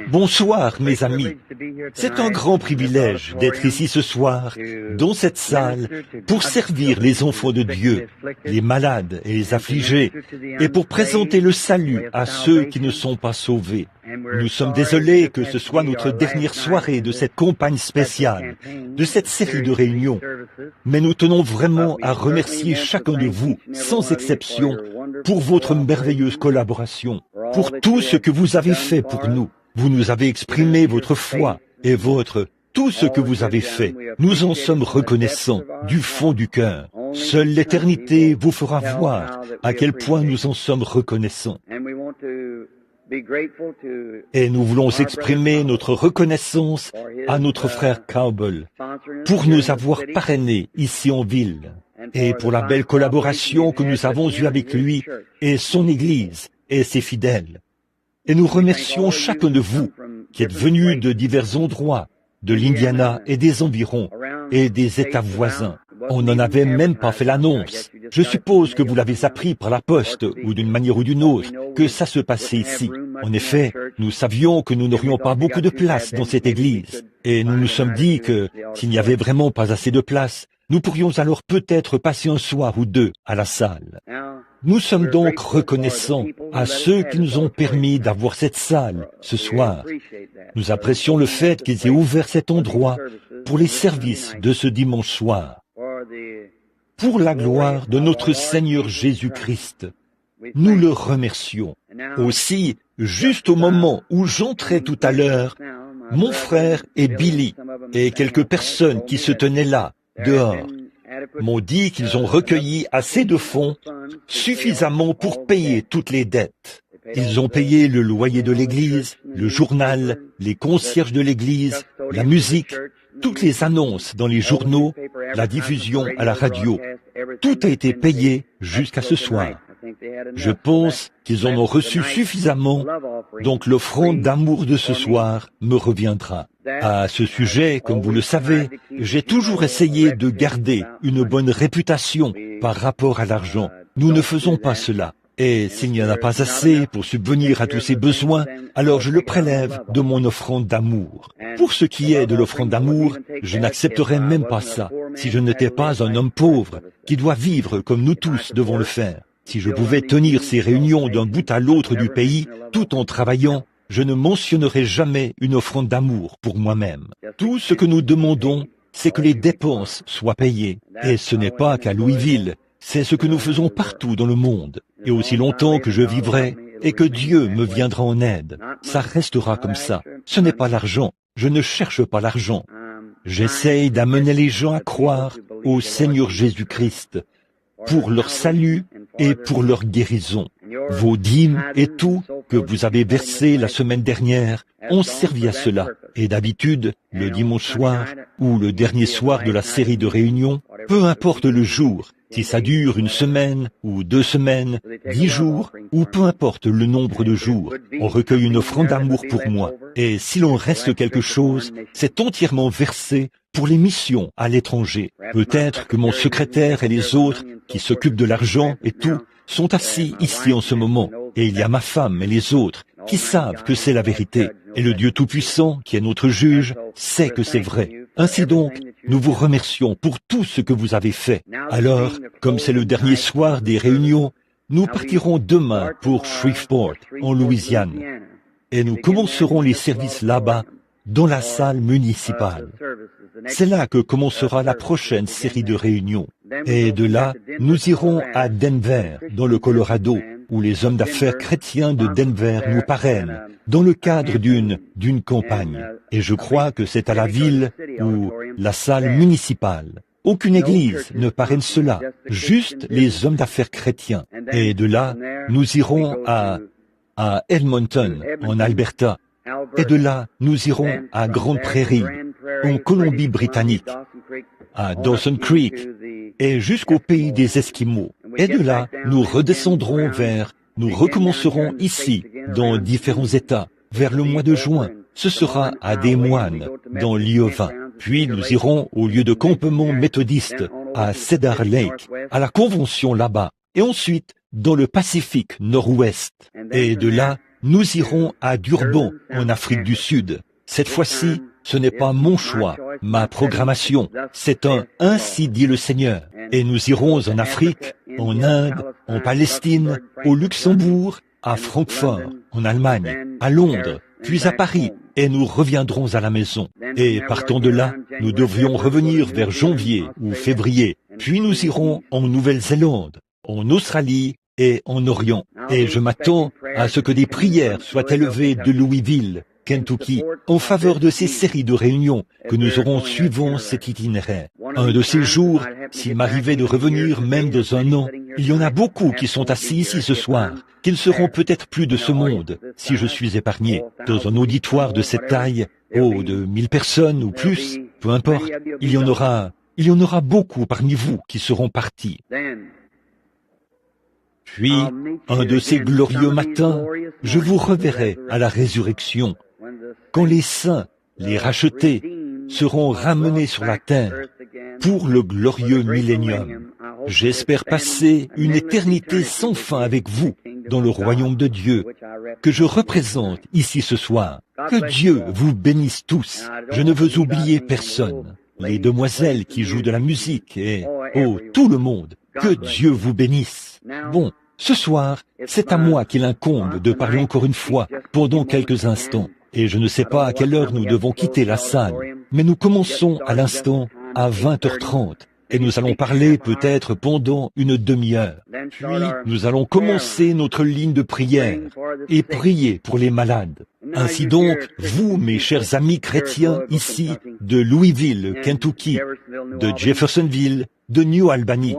Bonsoir mes amis, c'est un grand privilège d'être ici ce soir, dans cette salle, pour servir les enfants de Dieu, les malades et les affligés, et pour présenter le salut à ceux qui ne sont pas sauvés. Nous sommes désolés que ce soit notre dernière soirée de cette campagne spéciale, de cette série de réunions, mais nous tenons vraiment à remercier chacun de vous, sans exception, pour votre merveilleuse collaboration, pour tout ce que vous avez fait pour nous. Vous nous avez exprimé votre foi et tout ce que vous avez fait. Nous en sommes reconnaissants du fond du cœur. Seule l'éternité vous fera voir à quel point nous en sommes reconnaissants. Et nous voulons exprimer notre reconnaissance à notre frère Cowbell pour nous avoir parrainés ici en ville et pour la belle collaboration que nous avons eue avec lui et son Église et ses fidèles. Et nous remercions chacun de vous qui êtes venus de divers endroits, de l'Indiana et des environs et des États voisins. On n'en avait même pas fait l'annonce. Je suppose que vous l'avez appris par la poste ou d'une manière ou d'une autre, que ça se passait ici. En effet, nous savions que nous n'aurions pas beaucoup de place dans cette église. Et nous nous sommes dit que, s'il n'y avait vraiment pas assez de place, nous pourrions alors peut-être passer un soir ou deux à la salle. Nous sommes donc reconnaissants à ceux qui nous ont permis d'avoir cette salle ce soir. Nous apprécions le fait qu'ils aient ouvert cet endroit pour les services de ce dimanche soir. Pour la gloire de notre Seigneur Jésus-Christ, nous le remercions. Aussi, juste au moment où j'entrais tout à l'heure, mon frère et Billy et quelques personnes qui se tenaient là, dehors, m'ont dit qu'ils ont recueilli assez de fonds suffisamment pour payer toutes les dettes. Ils ont payé le loyer de l'église, le journal, les concierges de l'église, la musique, toutes les annonces dans les journaux, la diffusion à la radio. Tout a été payé jusqu'à ce soir. Je pense qu'ils en ont reçu suffisamment, donc l'offrande d'amour de ce soir me reviendra. À ce sujet, comme vous le savez, j'ai toujours essayé de garder une bonne réputation par rapport à l'argent. Nous ne faisons pas cela. Et s'il n'y en a pas assez pour subvenir à tous ces besoins, alors je le prélève de mon offrande d'amour. Pour ce qui est de l'offrande d'amour, je n'accepterais même pas ça si je n'étais pas un homme pauvre qui doit vivre comme nous tous devons le faire. Si je pouvais tenir ces réunions d'un bout à l'autre du pays, tout en travaillant, je ne mentionnerais jamais une offrande d'amour pour moi-même. Tout ce que nous demandons, c'est que les dépenses soient payées. Et ce n'est pas qu'à Louisville, c'est ce que nous faisons partout dans le monde. Et aussi longtemps que je vivrai et que Dieu me viendra en aide, ça restera comme ça. Ce n'est pas l'argent. Je ne cherche pas l'argent. J'essaye d'amener les gens à croire au Seigneur Jésus-Christ pour leur salut et pour leur guérison. Vos dîmes et tout que vous avez versé la semaine dernière ont servi à cela. Et d'habitude, le dimanche soir ou le dernier soir de la série de réunions, peu importe le jour, si ça dure une semaine ou 2 semaines, 10 jours, ou peu importe le nombre de jours, on recueille une offrande d'amour pour moi. Et s'il en reste quelque chose, c'est entièrement versé pour les missions à l'étranger. Peut-être que mon secrétaire et les autres qui s'occupent de l'argent et tout sont assis ici en ce moment. Et il y a ma femme et les autres qui savent que c'est la vérité. Et le Dieu Tout-Puissant, qui est notre juge, sait que c'est vrai. Ainsi donc, nous vous remercions pour tout ce que vous avez fait. Alors, comme c'est le dernier soir des réunions, nous partirons demain pour Shreveport, en Louisiane. Et nous commencerons les services là-bas, dans la salle municipale. C'est là que commencera la prochaine série de réunions. Et de là, nous irons à Denver, dans le Colorado, où les hommes d'affaires chrétiens de Denver nous parrainent, dans le cadre d'une campagne. Et je crois que c'est à la ville ou la salle municipale. Aucune église ne parraine cela, juste les hommes d'affaires chrétiens. Et de là, nous irons à Edmonton, en Alberta. Et de là, nous irons à Grande Prairie, en Colombie-Britannique, à Dawson Creek, et jusqu'au pays des Esquimaux. Et de là, nous redescendrons nous recommencerons ici, dans différents États, vers le mois de juin. Ce sera à Des Moines, dans l'Iowa. Puis nous irons au lieu de campement méthodiste, à Cedar Lake, à la convention là-bas. Et ensuite, dans le Pacifique Nord-Ouest. Et de là, Nous irons à Durban, en Afrique du Sud. Cette fois-ci, ce n'est pas mon choix, ma programmation, c'est un « ainsi dit le Seigneur ». Et nous irons en Afrique, en Inde, en Palestine, au Luxembourg, à Francfort, en Allemagne, à Londres, puis à Paris, et nous reviendrons à la maison. Et partant de là, nous devrions revenir vers janvier ou février, puis nous irons en Nouvelle-Zélande, en Australie et en Orient. Et je m'attends à ce que des prières soient élevées de Louisville, Kentucky, en faveur de ces séries de réunions que nous aurons suivant cet itinéraire. Un de ces jours, s'il m'arrivait de revenir même dans un an, il y en a beaucoup qui sont assis ici ce soir, qui ne seront peut-être plus de ce monde, si je suis épargné, dans un auditoire de cette taille, de 1000 personnes ou plus, peu importe, il y en aura beaucoup parmi vous qui seront partis. Puis, un de ces glorieux matins, je vous reverrai à la résurrection, quand les saints, les rachetés, seront ramenés sur la terre pour le glorieux millénium. J'espère passer une éternité sans fin avec vous dans le royaume de Dieu que je représente ici ce soir. Que Dieu vous bénisse tous. Je ne veux oublier personne. Les demoiselles qui jouent de la musique et, tout le monde. Que Dieu vous bénisse. Bon, ce soir, c'est à moi qu'il incombe de parler encore une fois pendant quelques instants. Et je ne sais pas à quelle heure nous devons quitter la salle, mais nous commençons à l'instant à 20h30 et nous allons parler peut-être pendant une demi-heure. Puis nous allons commencer notre ligne de prière et prier pour les malades. Ainsi donc, vous, mes chers amis chrétiens ici de Louisville, Kentucky, de Jeffersonville, de New Albany,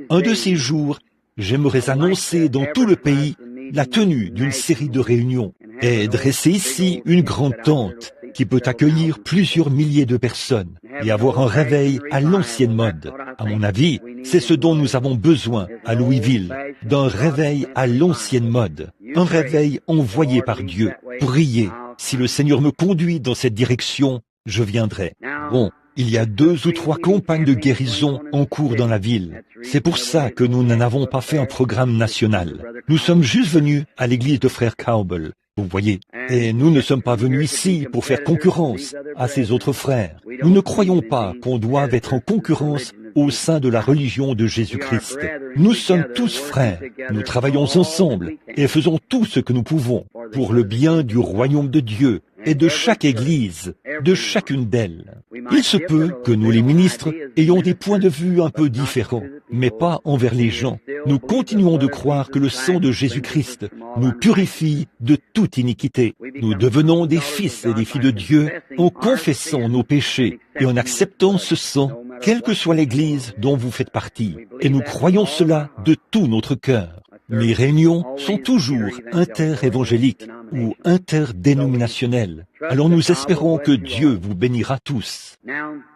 un de ces jours, j'aimerais annoncer dans tout le pays la tenue d'une série de réunions et dresser ici une grande tente qui peut accueillir plusieurs milliers de personnes et avoir un réveil à l'ancienne mode. À mon avis, c'est ce dont nous avons besoin à Louisville, d'un réveil à l'ancienne mode, un réveil envoyé par Dieu. Priez, si le Seigneur me conduit dans cette direction, je viendrai. Bon, il y a 2 ou 3 campagnes de guérison en cours dans la ville. C'est pour ça que nous n'en avons pas fait un programme national. Nous sommes juste venus à l'église de Frère Cowbell, vous voyez. Et nous ne sommes pas venus ici pour faire concurrence à ces autres frères. Nous ne croyons pas qu'on doive être en concurrence au sein de la religion de Jésus-Christ. Nous sommes tous frères. Nous travaillons ensemble et faisons tout ce que nous pouvons pour le bien du royaume de Dieu et de chaque église, de chacune d'elles. Il se peut que nous, les ministres, ayons des points de vue un peu différents, mais pas envers les gens. Nous continuons de croire que le sang de Jésus-Christ nous purifie de toute iniquité. Nous devenons des fils et des filles de Dieu en confessant nos péchés et en acceptant ce sang, quelle que soit l'église dont vous faites partie. Et nous croyons cela de tout notre cœur. Mes réunions sont toujours inter-évangéliques ou interdénominationnelles. Alors nous espérons que Dieu vous bénira tous.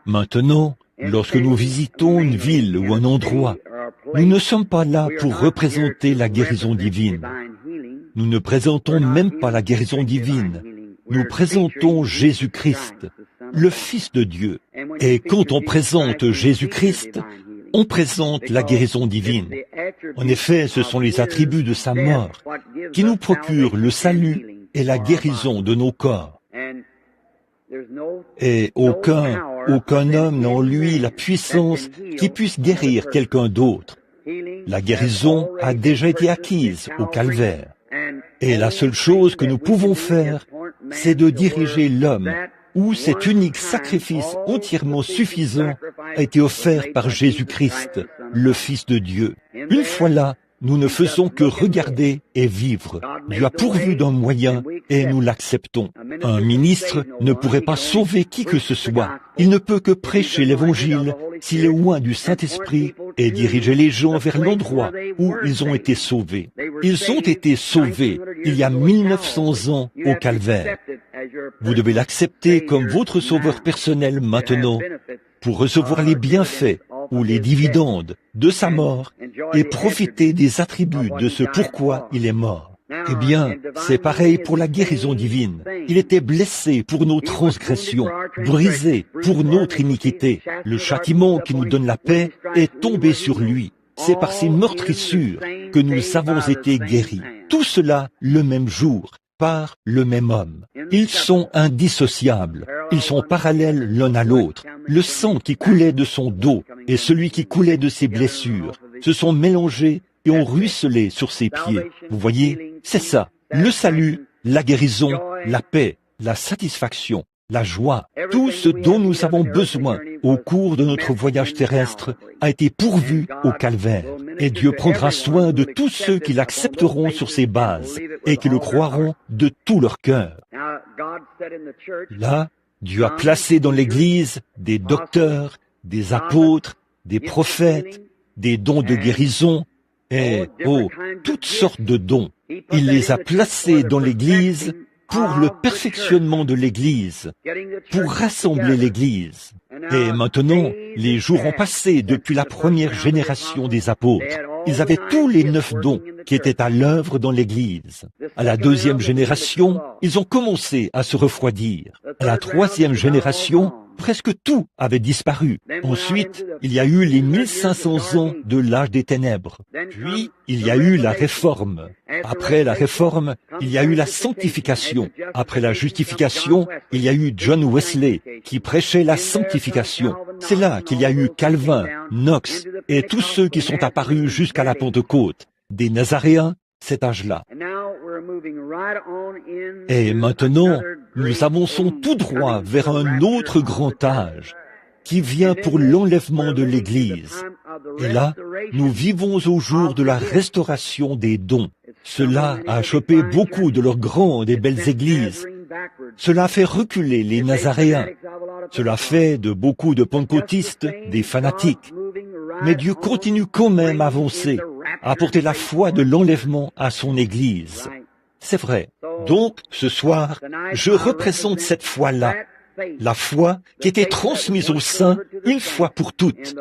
Maintenant, lorsque nous visitons une ville ou un endroit, nous ne sommes pas là pour représenter la guérison divine. Nous ne présentons même pas la guérison divine. Nous présentons Jésus-Christ, le Fils de Dieu. Et quand on présente Jésus-Christ, on présente la guérison divine. En effet, ce sont les attributs de sa mort qui nous procurent le salut et la guérison de nos corps. Et aucun homme n'a en lui la puissance qui puisse guérir quelqu'un d'autre. La guérison a déjà été acquise au calvaire. Et la seule chose que nous pouvons faire, c'est de diriger l'homme où cet unique sacrifice entièrement suffisant a été offert par Jésus-Christ, le Fils de Dieu. Une fois là, nous ne faisons que regarder et vivre. Dieu a pourvu d'un moyen et nous l'acceptons. Un ministre ne pourrait pas sauver qui que ce soit. Il ne peut que prêcher l'Évangile s'il est loin du Saint-Esprit et diriger les gens vers l'endroit où ils ont été sauvés. Ils ont été sauvés il y a 1900 ans au calvaire. Vous devez l'accepter comme votre sauveur personnel maintenant pour recevoir les bienfaits ou les dividendes de sa mort et profiter des attributs de ce pourquoi il est mort. Eh bien, c'est pareil pour la guérison divine. Il était blessé pour nos transgressions, brisé pour notre iniquité. Le châtiment qui nous donne la paix est tombé sur lui. C'est par ses meurtrissures que nous avons été guéris. Tout cela le même jour, part le même homme. Ils sont indissociables, ils sont parallèles l'un à l'autre. Le sang qui coulait de son dos et celui qui coulait de ses blessures se sont mélangés et ont ruisselé sur ses pieds. Vous voyez, c'est ça, le salut, la guérison, la paix, la satisfaction, la joie, tout ce dont nous avons besoin au cours de notre voyage terrestre a été pourvu au calvaire. Et Dieu prendra soin de tous ceux qui l'accepteront sur ses bases et qui le croiront de tout leur cœur. Là, Dieu a placé dans l'Église des docteurs, des apôtres, des prophètes, des dons de guérison et, toutes sortes de dons. Il les a placés dans l'Église pour le perfectionnement de l'Église, pour rassembler l'Église. Et maintenant, les jours ont passé depuis la première génération des apôtres. Ils avaient tous les 9 dons qui étaient à l'œuvre dans l'Église. À la 2e génération, ils ont commencé à se refroidir. À la 3e génération, presque tout avait disparu. Ensuite, il y a eu les 1500 ans de l'âge des ténèbres. Puis, il y a eu la réforme. Après la réforme, il y a eu la sanctification. Après la justification, il y a eu John Wesley qui prêchait la sanctification. C'est là qu'il y a eu Calvin, Knox et tous ceux qui sont apparus jusqu'à la Pentecôte, des Nazaréens, cet âge-là. Et maintenant, nous avançons tout droit vers un autre grand âge qui vient pour l'enlèvement de l'Église. Et là, nous vivons au jour de la restauration des dons. Cela a chopé beaucoup de leurs grandes et belles églises. Cela a fait reculer les Nazaréens. Cela fait de beaucoup de pentecôtistes des fanatiques. Mais Dieu continue quand même à avancer, à porter la foi de l'enlèvement à son Église. C'est vrai. Donc, ce soir, je représente cette foi-là, la foi qui était transmise aux saints une fois pour toutes,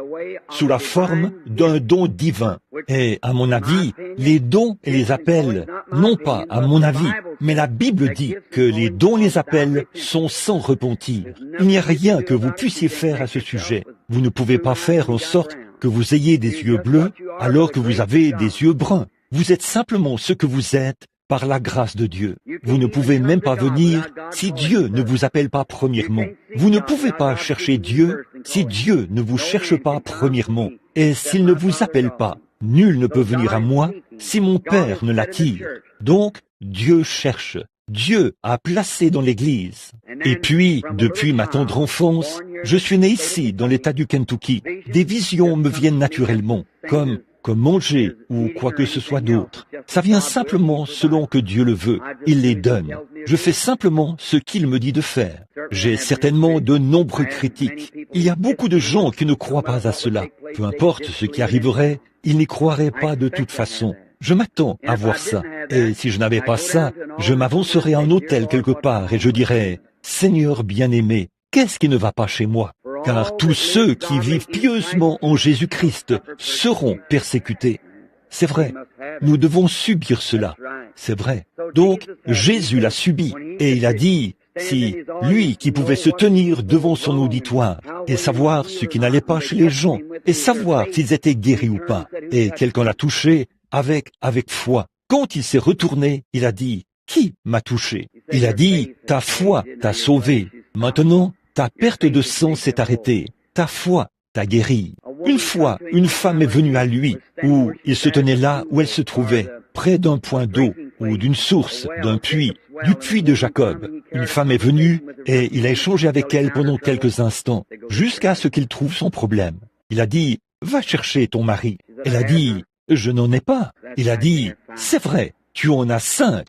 sous la forme d'un don divin. Et, à mon avis, les dons et les appels, non pas à mon avis, mais la Bible dit que les dons et les appels sont sans repentir. Il n'y a rien que vous puissiez faire à ce sujet. Vous ne pouvez pas faire en sorte que vous ayez des yeux bleus alors que vous avez des yeux bruns. Vous êtes simplement ce que vous êtes par la grâce de Dieu. Vous ne pouvez même pas venir si Dieu ne vous appelle pas premièrement. Vous ne pouvez pas chercher Dieu si Dieu ne vous cherche pas premièrement. Et s'il ne vous appelle pas, nul ne peut venir à moi si mon Père ne l'attire. Donc, Dieu cherche. Dieu a placé dans l'Église. Et puis, depuis ma tendre enfance, je suis né ici, dans l'État du Kentucky. Des visions me viennent naturellement, comme manger ou quoi que ce soit d'autre. Ça vient simplement selon que Dieu le veut. Il les donne. Je fais simplement ce qu'il me dit de faire. J'ai certainement de nombreux critiques. Il y a beaucoup de gens qui ne croient pas à cela. Peu importe ce qui arriverait, ils n'y croiraient pas de toute façon. Je m'attends à voir ça. Et si je n'avais pas ça, je m'avancerais à un hôtel quelque part et je dirais, « Seigneur bien-aimé, qu'est-ce qui ne va pas chez moi ?» Car tous ceux qui vivent pieusement en Jésus-Christ seront persécutés. C'est vrai, nous devons subir cela. C'est vrai. Donc, Jésus l'a subi et il a dit, si lui qui pouvait se tenir devant son auditoire et savoir ce qui n'allait pas chez les gens et savoir s'ils étaient guéris ou pas, et quelqu'un l'a touché avec foi. Quand il s'est retourné, il a dit, qui m'a touché? Il a dit, ta foi t'a sauvé. Maintenant, ta perte de sang s'est arrêtée. Ta foi t'a guéri. Une fois, une femme est venue à lui, où il se tenait là où elle se trouvait, près d'un point d'eau, ou d'une source, d'un puits, du puits de Jacob. Une femme est venue, et il a échangé avec elle pendant quelques instants, jusqu'à ce qu'il trouve son problème. Il a dit, va chercher ton mari. Elle a dit, je n'en ai pas. Il a dit, c'est vrai, tu en as 5.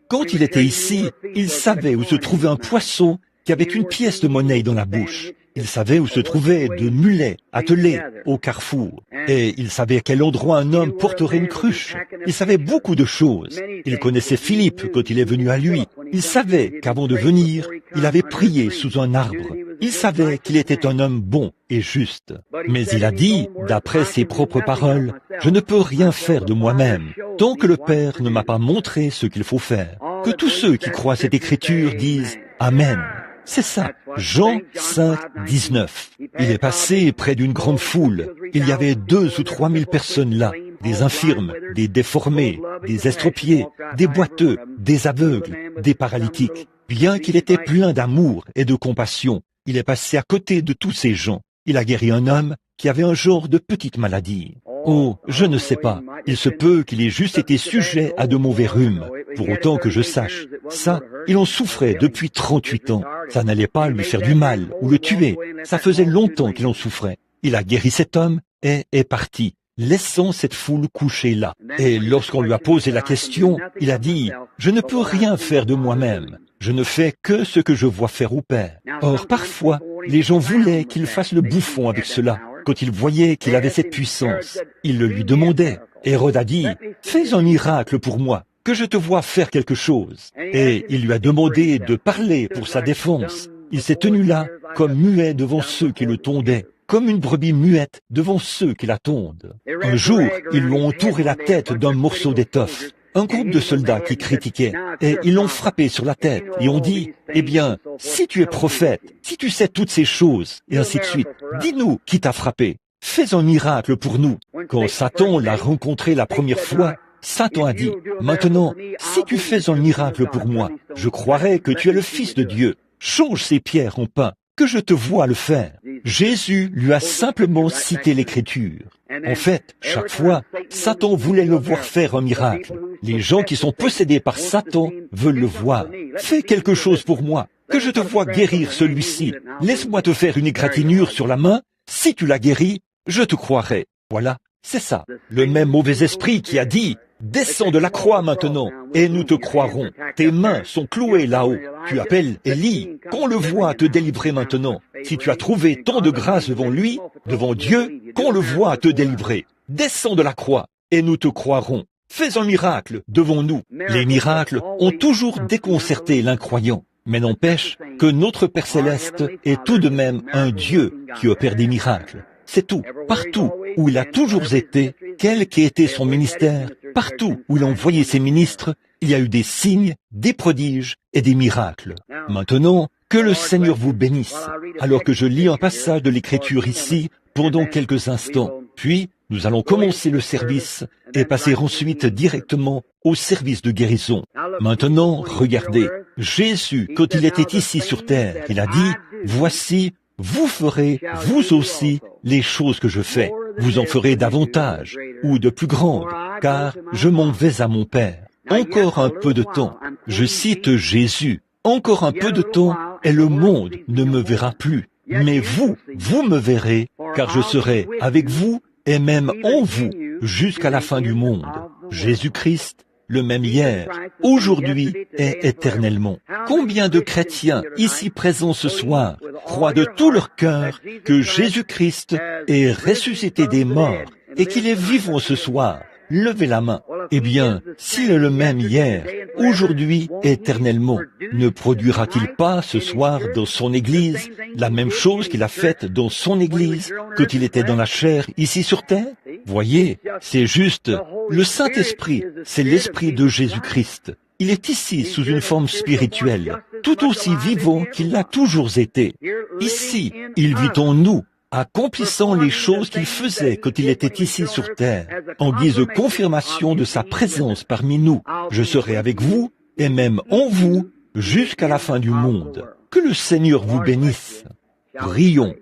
Quand il était ici, il savait où se trouvait un poisson qui avait une pièce de monnaie dans la bouche. Il savait où se trouvaient 2 mulets attelés au carrefour. Et il savait à quel endroit un homme porterait une cruche. Il savait beaucoup de choses. Il connaissait Philippe quand il est venu à lui. Il savait qu'avant de venir, il avait prié sous un arbre. Il savait qu'il était un homme bon et juste. Mais il a dit, d'après ses propres paroles, « Je ne peux rien faire de moi-même, tant que le Père ne m'a pas montré ce qu'il faut faire. » Que tous ceux qui croient cette écriture disent « Amen ». C'est ça, Jean 5, 19. Il est passé près d'une grande foule. Il y avait 2 ou 3 000 personnes là. des infirmes, des déformés, des estropiés, des boiteux, des aveugles, des paralytiques. Bien qu'il était plein d'amour et de compassion, il est passé à côté de tous ces gens. Il a guéri un homme qui avait un genre de petite maladie. Oh, je ne sais pas. Il se peut qu'il ait juste été sujet à de mauvais rhumes. Pour autant que je sache, ça, il en souffrait depuis 38 ans. Ça n'allait pas lui faire du mal ou le tuer. Ça faisait longtemps qu'il en souffrait. Il a guéri cet homme et est parti, laissant cette foule couchée là. Et lorsqu'on lui a posé la question, il a dit « Je ne peux rien faire de moi-même. Je ne fais que ce que je vois faire au Père. » Or, parfois, les gens voulaient qu'il fasse le bouffon avec cela. Quand ils voyaient qu'il avait cette puissance, ils le lui demandaient. Hérode a dit « Fais un miracle pour moi, que je te vois faire quelque chose. » Et il lui a demandé de parler pour sa défense. Il s'est tenu là, comme muet devant ceux qui le tondaient, comme une brebis muette devant ceux qui la tondent. Un jour, ils lui ont entouré la tête d'un morceau d'étoffe. Un groupe de soldats qui critiquaient, et ils l'ont frappé sur la tête, et ont dit, « Eh bien, si tu es prophète, si tu sais toutes ces choses, et ainsi de suite, dis-nous qui t'a frappé. Fais un miracle pour nous. » Quand Satan l'a rencontré la première fois, Satan a dit, « Maintenant, si tu fais un miracle pour moi, je croirai que tu es le Fils de Dieu. Change ces pierres en pain, que je te vois le faire. » Jésus lui a simplement cité l'Écriture. En fait, chaque fois, Satan voulait le voir faire un miracle. Les gens qui sont possédés par Satan veulent le voir. Fais quelque chose pour moi, que je te vois guérir celui-ci. Laisse-moi te faire une égratignure sur la main. Si tu la guéris, je te croirai. Voilà, c'est ça. Le même mauvais esprit qui a dit, « Descends de la croix maintenant, et nous te croirons. Tes mains sont clouées là-haut. Tu appelles Élie, qu'on le voit te délivrer maintenant. Si tu as trouvé tant de grâce devant lui, devant Dieu, qu'on le voit te délivrer. Descends de la croix, et nous te croirons. Fais un miracle devant nous. » Les miracles ont toujours déconcerté l'incroyant. Mais n'empêche que notre Père Céleste est tout de même un Dieu qui opère des miracles. C'est tout. Partout où il a toujours été, quel qu'ait été son ministère, partout où il a envoyé ses ministres, il y a eu des signes, des prodiges et des miracles. Maintenant, que le Seigneur vous bénisse, alors que je lis un passage de l'Écriture ici pendant quelques instants. Puis, nous allons commencer le service et passer ensuite directement au service de guérison. Maintenant, regardez, Jésus, quand il était ici sur terre, il a dit, « Voici, vous ferez, vous aussi, les choses que je fais. Vous en ferez davantage, ou de plus grandes, car je m'en vais à mon Père. » Encore un peu de temps. Je cite Jésus. Encore un peu de temps, et le monde ne me verra plus. Mais vous, vous me verrez, car je serai avec vous, et même en vous, jusqu'à la fin du monde. Jésus-Christ, le même hier, aujourd'hui et éternellement. Combien de chrétiens ici présents ce soir croient de tout leur cœur que Jésus-Christ est ressuscité des morts et qu'il est vivant ce soir? Levez la main. Eh bien, s'il est le même hier, aujourd'hui, éternellement, ne produira-t-il pas ce soir dans son Église la même chose qu'il a faite dans son Église quand il était dans la chair ici sur terre? Voyez, c'est juste le Saint-Esprit, c'est l'Esprit de Jésus-Christ. Il est ici sous une forme spirituelle, tout aussi vivant qu'il l'a toujours été. Ici, il vit en nous, accomplissant les choses qu'il faisait quand il était ici sur terre, en guise de confirmation de sa présence parmi nous. Je serai avec vous, et même en vous, jusqu'à la fin du monde. Que le Seigneur vous bénisse. Prions.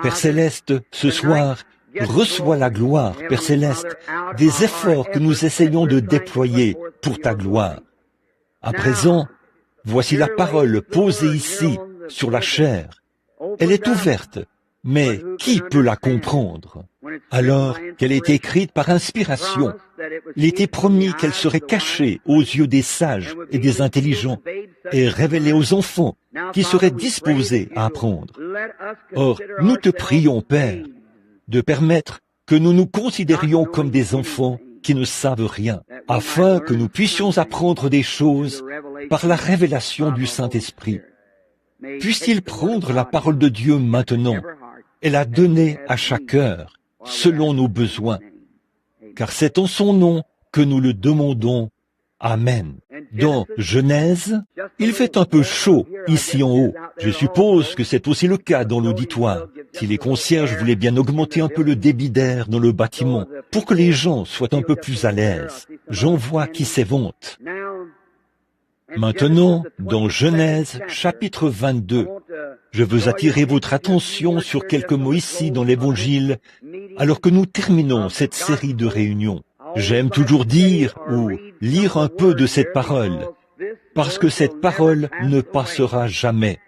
Père Céleste, ce soir, reçois la gloire, Père Céleste, des efforts que nous essayons de déployer pour ta gloire. À présent, voici la parole posée ici, sur la chair. Elle est ouverte. Mais qui peut la comprendre? Alors qu'elle est écrite par inspiration, il était promis qu'elle serait cachée aux yeux des sages et des intelligents et révélée aux enfants qui seraient disposés à apprendre. Or, nous te prions, Père, de permettre que nous nous considérions comme des enfants qui ne savent rien, afin que nous puissions apprendre des choses par la révélation du Saint-Esprit. Puisse-t-il prendre la parole de Dieu maintenant et la donner à chaque cœur, selon nos besoins, car c'est en son nom que nous le demandons. Amen. Dans Genèse, il fait un peu chaud ici en haut. Je suppose que c'est aussi le cas dans l'auditoire. Si les concierges voulaient bien augmenter un peu le débit d'air dans le bâtiment pour que les gens soient un peu plus à l'aise. J'en vois qui s'éventent. Maintenant, dans Genèse, chapitre 22, je veux attirer votre attention sur quelques mots ici dans l'Évangile, alors que nous terminons cette série de réunions. J'aime toujours dire ou lire un peu de cette parole, parce que cette parole ne passera jamais,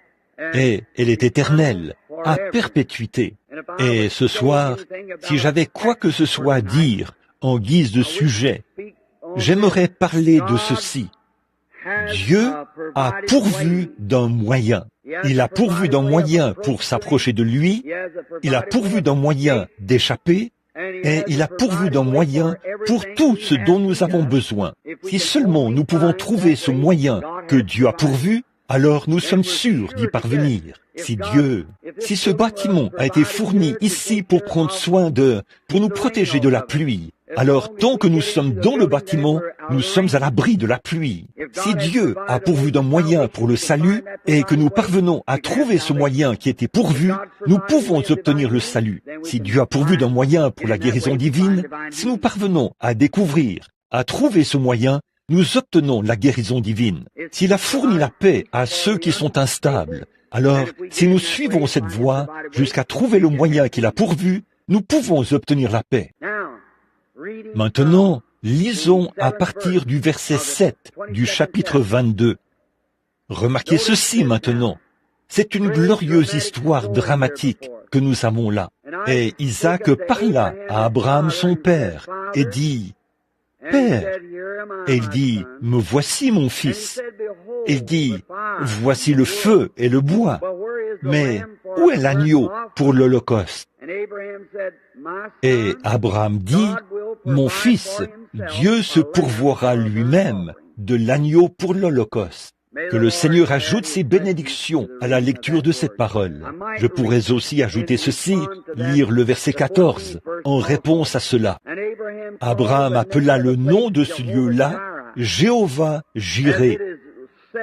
et elle est éternelle, à perpétuité. Et ce soir, si j'avais quoi que ce soit à dire en guise de sujet, j'aimerais parler de ceci. Dieu a pourvu d'un moyen. Il a pourvu d'un moyen pour s'approcher de lui, il a pourvu d'un moyen d'échapper, et il a pourvu d'un moyen pour tout ce dont nous avons besoin. Si seulement nous pouvons trouver ce moyen que Dieu a pourvu, alors nous sommes sûrs d'y parvenir. Si ce bâtiment a été fourni ici pour prendre soin pour nous protéger de la pluie, alors tant que nous sommes dans le bâtiment, nous sommes à l'abri de la pluie. Si Dieu a pourvu d'un moyen pour le salut et que nous parvenons à trouver ce moyen qui était pourvu, nous pouvons obtenir le salut. Si Dieu a pourvu d'un moyen pour la guérison divine, si nous parvenons à découvrir, à trouver ce moyen, nous obtenons la guérison divine. S'il a fourni la paix à ceux qui sont instables, alors si nous suivons cette voie jusqu'à trouver le moyen qu'il a pourvu, nous pouvons obtenir la paix. Maintenant, lisons à partir du verset 7 du chapitre 22. Remarquez ceci maintenant. C'est une glorieuse histoire dramatique que nous avons là. Et Isaac parla à Abraham son père et dit, « Père !» Et il dit, « Me voici mon fils. » Et il dit, « Voici le feu et le bois. Mais où est l'agneau pour l'Holocauste ?» Et Abraham dit, « Mon fils, Dieu se pourvoira lui-même de l'agneau pour l'Holocauste. » Que le Seigneur ajoute ses bénédictions à la lecture de cette parole. Je pourrais aussi ajouter ceci, lire le verset 14, en réponse à cela. Abraham appela le nom de ce lieu-là Jéhovah Jireh.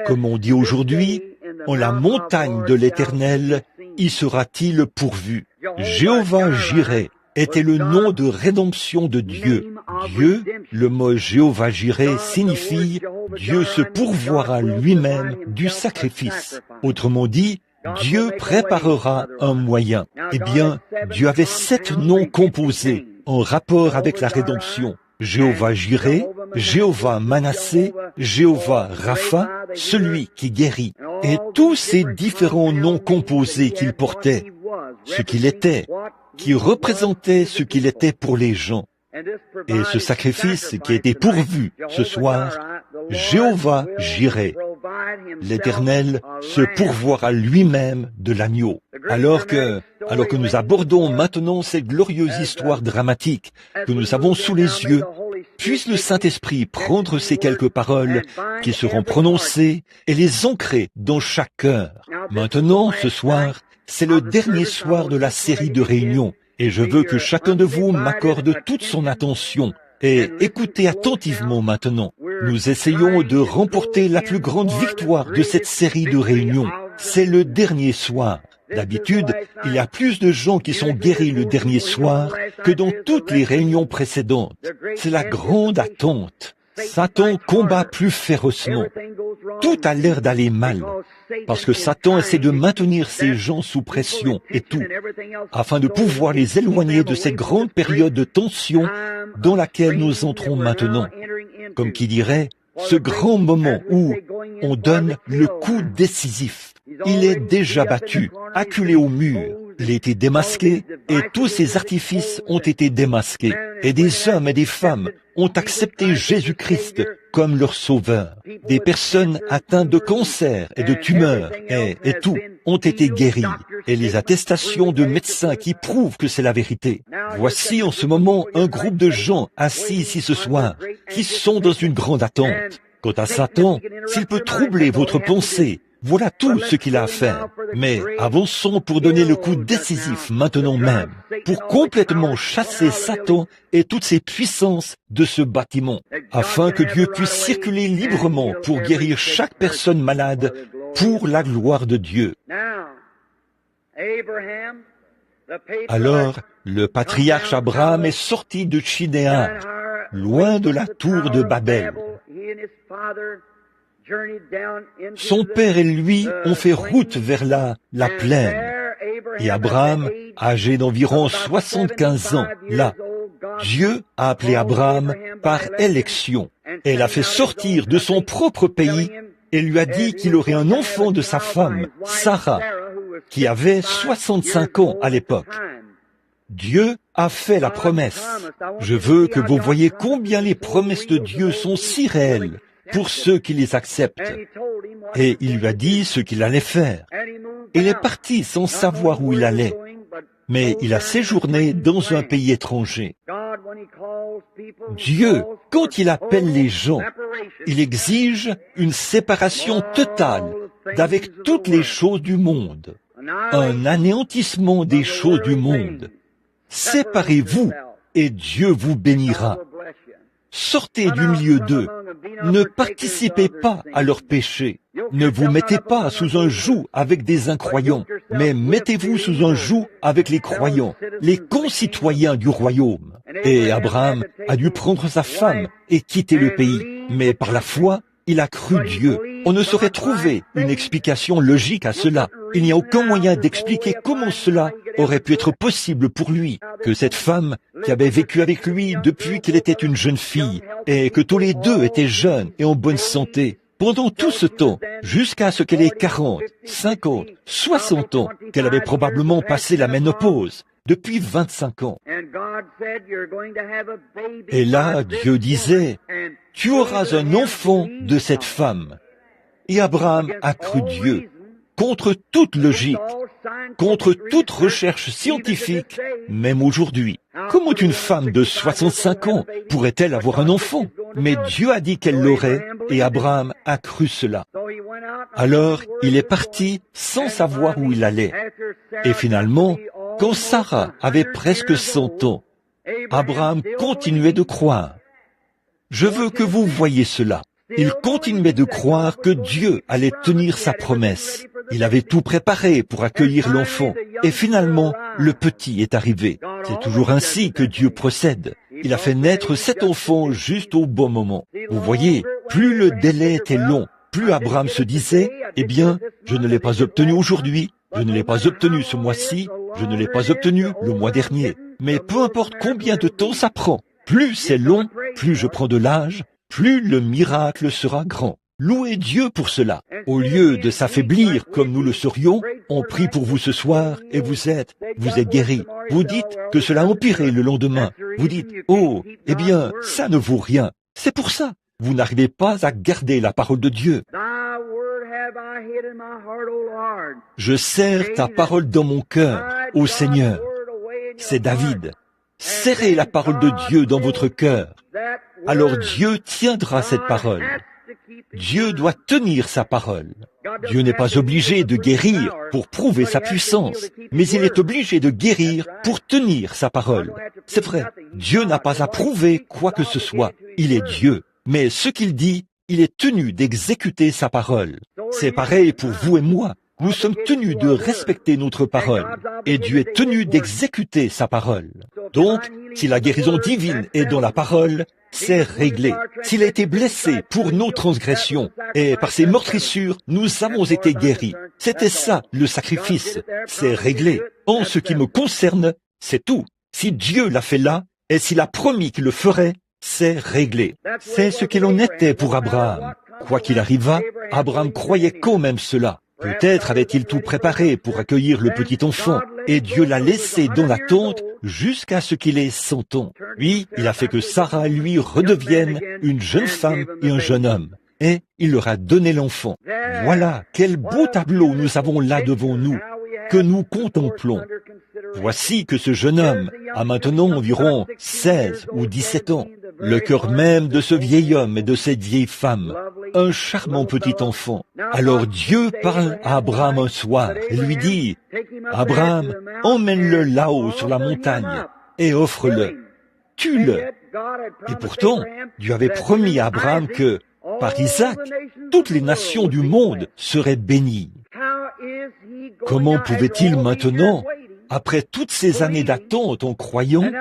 Comme on dit aujourd'hui, en la montagne de l'Éternel, y sera-t-il pourvu. Jéhovah Jireh était le nom de rédemption de Dieu. Dieu, le mot Jéhovah Jireh signifie « Dieu se pourvoira lui-même du sacrifice ». Autrement dit, Dieu préparera un moyen. Eh bien, Dieu avait 7 noms composés en rapport avec la rédemption. Jéhovah Jireh, Jéhovah Manassé, Jéhovah Rapha, celui qui guérit. Et tous ces différents noms composés qu'il portait, ce qu'il était, qui représentait ce qu'il était pour les gens. Et ce sacrifice qui était pourvu ce soir, Jéhovah Jireh, l'Éternel se pourvoira lui-même de l'agneau. Alors que nous abordons maintenant cette glorieuse histoire dramatique que nous avons sous les yeux, puisse le Saint-Esprit prendre ces quelques paroles qui seront prononcées et les ancrer dans chaque cœur. Maintenant, ce soir, c'est le dernier soir de la série de réunions. Et je veux que chacun de vous m'accorde toute son attention et écoutez attentivement maintenant. Nous essayons de remporter la plus grande victoire de cette série de réunions. C'est le dernier soir. D'habitude, il y a plus de gens qui sont guéris le dernier soir que dans toutes les réunions précédentes. C'est la grande attente. Satan combat plus férocement. Tout a l'air d'aller mal, parce que Satan essaie de maintenir ces gens sous pression et tout, afin de pouvoir les éloigner de cette grande période de tension dans laquelle nous entrons maintenant. Comme qui dirait, ce grand moment où on donne le coup décisif. Il est déjà battu, acculé au mur. Il a été démasqué et tous ses artifices ont été démasqués. Et des hommes et des femmes ont accepté Jésus-Christ comme leur sauveur. Des personnes atteintes de cancer et de tumeurs et tout ont été guéries. Et les attestations de médecins qui prouvent que c'est la vérité. Voici en ce moment un groupe de gens assis ici ce soir qui sont dans une grande attente. Quant à Satan, s'il peut troubler votre pensée, Voilà tout ce qu'il a à faire. Mais avançons pour donner le coup décisif maintenant même, pour complètement chasser Satan et toutes ses puissances de ce bâtiment, afin que Dieu puisse circuler librement pour guérir chaque personne malade pour la gloire de Dieu. Alors, le patriarche Abraham est sorti de Chidéar, loin de la tour de Babel. Son père et lui ont fait route vers la plaine. Et Abraham, âgé d'environ 75 ans, là, Dieu a appelé Abraham par élection et l'a fait sortir de son propre pays et lui a dit qu'il aurait un enfant de sa femme, Sarah, qui avait 65 ans à l'époque. Dieu a fait la promesse. Je veux que vous voyez combien les promesses de Dieu sont si réelles pour ceux qui les acceptent. Et il lui a dit ce qu'il allait faire. Il est parti sans savoir où il allait, mais il a séjourné dans un pays étranger. Dieu, quand il appelle les gens, il exige une séparation totale d'avec toutes les choses du monde, un anéantissement des choses du monde. Séparez-vous et Dieu vous bénira. Sortez du milieu d'eux. Ne participez pas à leurs péchés. Ne vous mettez pas sous un joug avec des incroyants, mais mettez-vous sous un joug avec les croyants, les concitoyens du royaume. Et Abraham a dû prendre sa femme et quitter le pays, mais par la foi, il a cru Dieu. On ne saurait trouver une explication logique à cela. Il n'y a aucun moyen d'expliquer comment cela aurait pu être possible pour lui, que cette femme qui avait vécu avec lui depuis qu'elle était une jeune fille, et que tous les deux étaient jeunes et en bonne santé, pendant tout ce temps, jusqu'à ce qu'elle ait 40, 50, 60 ans, qu'elle avait probablement passé la ménopause, depuis 25 ans. Et là, Dieu disait, « Tu auras un enfant de cette femme. » Et Abraham a cru Dieu, contre toute logique, contre toute recherche scientifique, même aujourd'hui. Comment une femme de 65 ans pourrait-elle avoir un enfant? Mais Dieu a dit qu'elle l'aurait, et Abraham a cru cela. Alors, il est parti sans savoir où il allait. Et finalement, quand Sarah avait presque 100 ans, Abraham continuait de croire. Je veux que vous voyiez cela. Il continuait de croire que Dieu allait tenir sa promesse. Il avait tout préparé pour accueillir l'enfant. Et finalement, le petit est arrivé. C'est toujours ainsi que Dieu procède. Il a fait naître cet enfant juste au bon moment. Vous voyez, plus le délai était long, plus Abraham se disait, « Eh bien, je ne l'ai pas obtenu aujourd'hui, je ne l'ai pas obtenu ce mois-ci, je ne l'ai pas obtenu le mois dernier. Mais peu importe combien de temps ça prend, plus c'est long, plus je prends de l'âge, plus le miracle sera grand. » Louez Dieu pour cela. Au lieu de s'affaiblir comme nous le serions, on prie pour vous ce soir et vous êtes guéris. Vous dites que cela a empiré le lendemain. Vous dites, oh, eh bien, ça ne vaut rien. C'est pour ça. Vous n'arrivez pas à garder la parole de Dieu. Je serre ta parole dans mon cœur, ô Seigneur. C'est David. Serrez la parole de Dieu dans votre cœur. Alors Dieu tiendra cette parole. Dieu doit tenir sa parole. Dieu n'est pas obligé de guérir pour prouver sa puissance, mais il est obligé de guérir pour tenir sa parole. C'est vrai, Dieu n'a pas à prouver quoi que ce soit. Il est Dieu. Mais ce qu'il dit, il est tenu d'exécuter sa parole. C'est pareil pour vous et moi. Nous sommes tenus de respecter notre parole, et Dieu est tenu d'exécuter sa parole. Donc, si la guérison divine est dans la parole, c'est réglé. S'il a été blessé pour nos transgressions, et par ses meurtrissures, nous avons été guéris. C'était ça, le sacrifice. C'est réglé. En ce qui me concerne, c'est tout. Si Dieu l'a fait là, et s'il a promis qu'il le ferait, c'est réglé. C'est ce qu'il en était pour Abraham. Quoi qu'il arrivât, Abraham croyait quand même cela. Peut-être avait-il tout préparé pour accueillir le petit enfant, et Dieu l'a laissé dans la tente jusqu'à ce qu'il ait 100 ans. Puis, il a fait que Sarah, lui, redevienne une jeune femme et un jeune homme. Et il leur a donné l'enfant. Voilà, quel beau tableau nous avons là devant nous, que nous contemplons. Voici que ce jeune homme a maintenant environ 16 ou 17 ans. le cœur même de ce vieil homme et de cette vieille femme, un charmant petit enfant. Alors Dieu parle à Abraham un soir et lui dit, « Abraham, emmène-le là-haut sur la montagne et offre-le, tue-le. » Et pourtant, Dieu avait promis à Abraham que, par Isaac, toutes les nations du monde seraient bénies. Comment pouvait-il maintenant, après toutes ces années d'attente en croyant,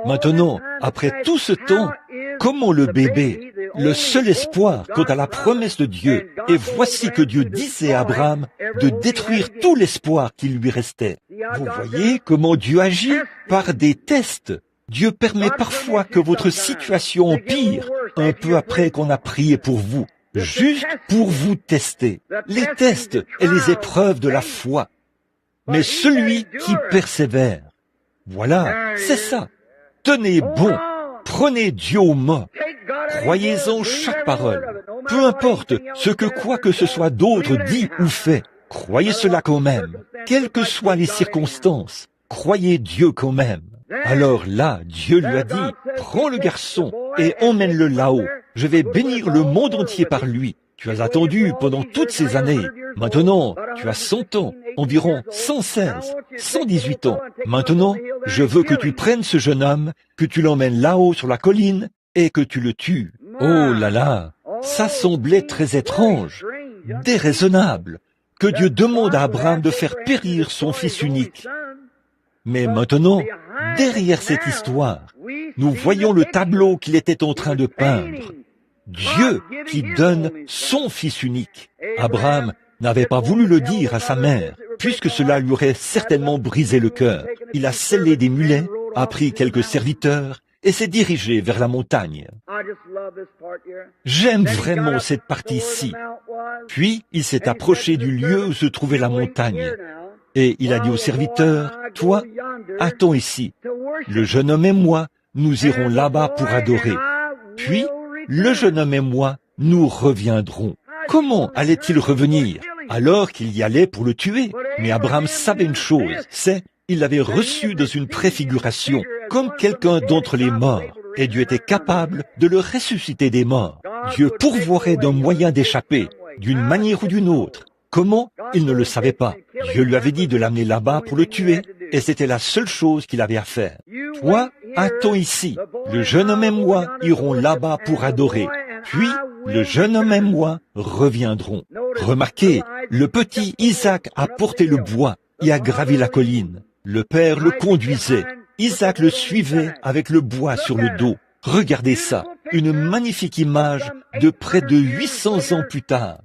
maintenant, après tout ce temps, comment le bébé, le seul espoir quant à la promesse de Dieu, et voici que Dieu disait à Abraham de détruire tout l'espoir qui lui restait. Vous voyez comment Dieu agit par des tests. Dieu permet parfois que votre situation empire un peu après qu'on a prié pour vous, juste pour vous tester. Les tests et les épreuves de la foi. Mais celui qui persévère, voilà, c'est ça. Tenez bon, prenez Dieu au mot, croyez-en chaque parole. Peu importe ce que quoi que ce soit d'autre dit ou fait, croyez cela quand même. Quelles que soient les circonstances, croyez Dieu quand même. Alors là, Dieu lui a dit, prends le garçon et emmène-le là-haut. Je vais bénir le monde entier par lui. Tu as attendu pendant toutes ces années. Maintenant, tu as 100 ans, environ 116, 118 ans. Maintenant, je veux que tu prennes ce jeune homme, que tu l'emmènes là-haut sur la colline et que tu le tues. Oh là là, ça semblait très étrange, déraisonnable, que Dieu demande à Abraham de faire périr son fils unique. Mais maintenant, derrière cette histoire, nous voyons le tableau qu'il était en train de peindre. Dieu qui donne son fils unique. Abraham n'avait pas voulu le dire à sa mère, puisque cela lui aurait certainement brisé le cœur. Il a sellé des mulets, a pris quelques serviteurs et s'est dirigé vers la montagne. J'aime vraiment cette partie-ci. Puis il s'est approché du lieu où se trouvait la montagne. Et il a dit au serviteur, « Toi, attends ici. Le jeune homme et moi, nous irons là-bas pour adorer. Puis, le jeune homme et moi, nous reviendrons. » Comment allait-il revenir alors qu'il y allait pour le tuer? Mais Abraham savait une chose, c'est il l'avait reçu dans une préfiguration, comme quelqu'un d'entre les morts, et Dieu était capable de le ressusciter des morts. Dieu pourvoirait d'un moyen d'échapper, d'une manière ou d'une autre. Comment? Il ne le savait pas. Dieu lui avait dit de l'amener là-bas pour le tuer, et c'était la seule chose qu'il avait à faire. Toi, attends ici. Le jeune homme et moi irons là-bas pour adorer. Puis, le jeune homme et moi reviendrons. Remarquez, le petit Isaac a porté le bois et a gravi la colline. Le père le conduisait. Isaac le suivait avec le bois sur le dos. Regardez ça, une magnifique image de près de 800 ans plus tard.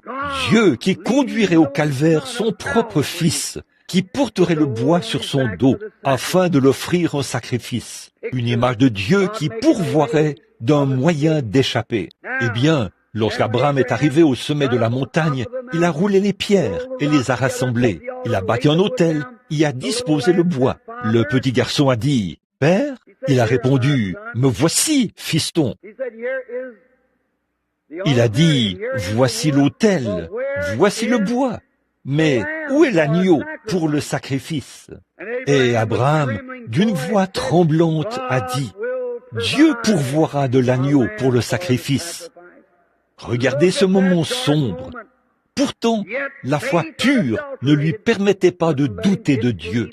Dieu qui conduirait au calvaire son propre fils, qui porterait le bois sur son dos afin de l'offrir en sacrifice. Une image de Dieu qui pourvoirait d'un moyen d'échapper. Eh bien, lorsqu'Abraham est arrivé au sommet de la montagne, il a roulé les pierres et les a rassemblées. Il a bâti un autel, y a disposé le bois. Le petit garçon a dit, « Père ?» Il a répondu, « Me voici, fiston. » Il a dit, « Voici l'autel, voici le bois. Mais où est l'agneau pour le sacrifice ?» Et Abraham, d'une voix tremblante, a dit, « Dieu pourvoira de l'agneau pour le sacrifice. » Regardez ce moment sombre. Pourtant, la foi pure ne lui permettait pas de douter de Dieu.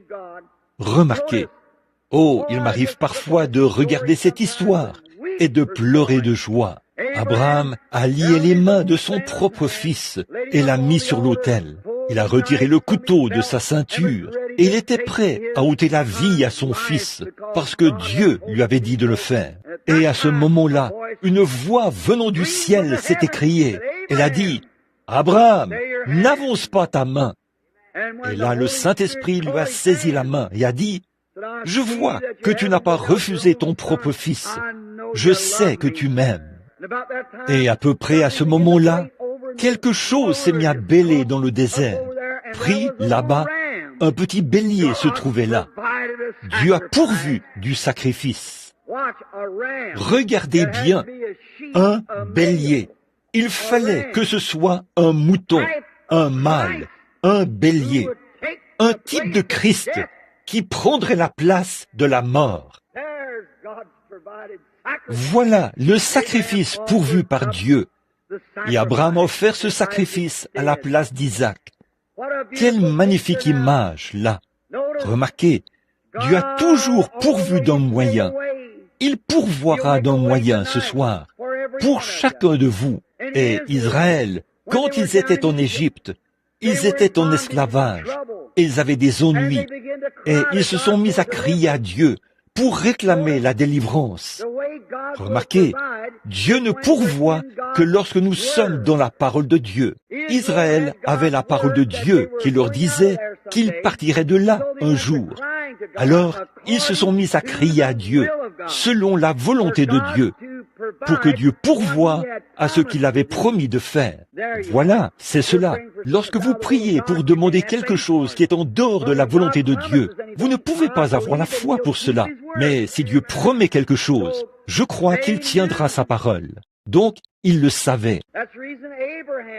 Remarquez, oh, il m'arrive parfois de regarder cette histoire et de pleurer de joie. Abraham a lié les mains de son propre fils et l'a mis sur l'autel. Il a retiré le couteau de sa ceinture et il était prêt à ôter la vie à son fils parce que Dieu lui avait dit de le faire. Et à ce moment-là, une voix venant du ciel s'est écriée. Elle a dit, « Abraham, n'avance pas ta main. » Et là, le Saint-Esprit lui a saisi la main et a dit, « Je vois que tu n'as pas refusé ton propre fils. Je sais que tu m'aimes. » Et à peu près à ce moment-là, quelque chose s'est mis à bêler dans le désert. Pris là-bas, un petit bélier se trouvait là. Dieu a pourvu du sacrifice. Regardez bien, un bélier. Il fallait que ce soit un mouton, un mâle, un bélier, un type de Christ qui prendrait la place de la mort. Voilà le sacrifice pourvu par Dieu. Et Abraham a offert ce sacrifice à la place d'Isaac. Quelle magnifique image, là! Remarquez, Dieu a toujours pourvu d'un moyen. Il pourvoira d'un moyen ce soir, pour chacun de vous. Et Israël, quand ils étaient en Égypte, ils étaient en esclavage, et ils avaient des ennuis, et ils se sont mis à crier à Dieu pour réclamer la délivrance. Remarquez, Dieu ne pourvoit que lorsque nous sommes dans la parole de Dieu. Israël avait la parole de Dieu qui leur disait qu'ils partiraient de là un jour. Alors, ils se sont mis à crier à Dieu, selon la volonté de Dieu, pour que Dieu pourvoie à ce qu'il avait promis de faire. Voilà, c'est cela. Lorsque vous priez pour demander quelque chose qui est en dehors de la volonté de Dieu, vous ne pouvez pas avoir la foi pour cela. Mais si Dieu promet quelque chose, je crois qu'il tiendra sa parole. Donc, il le savait.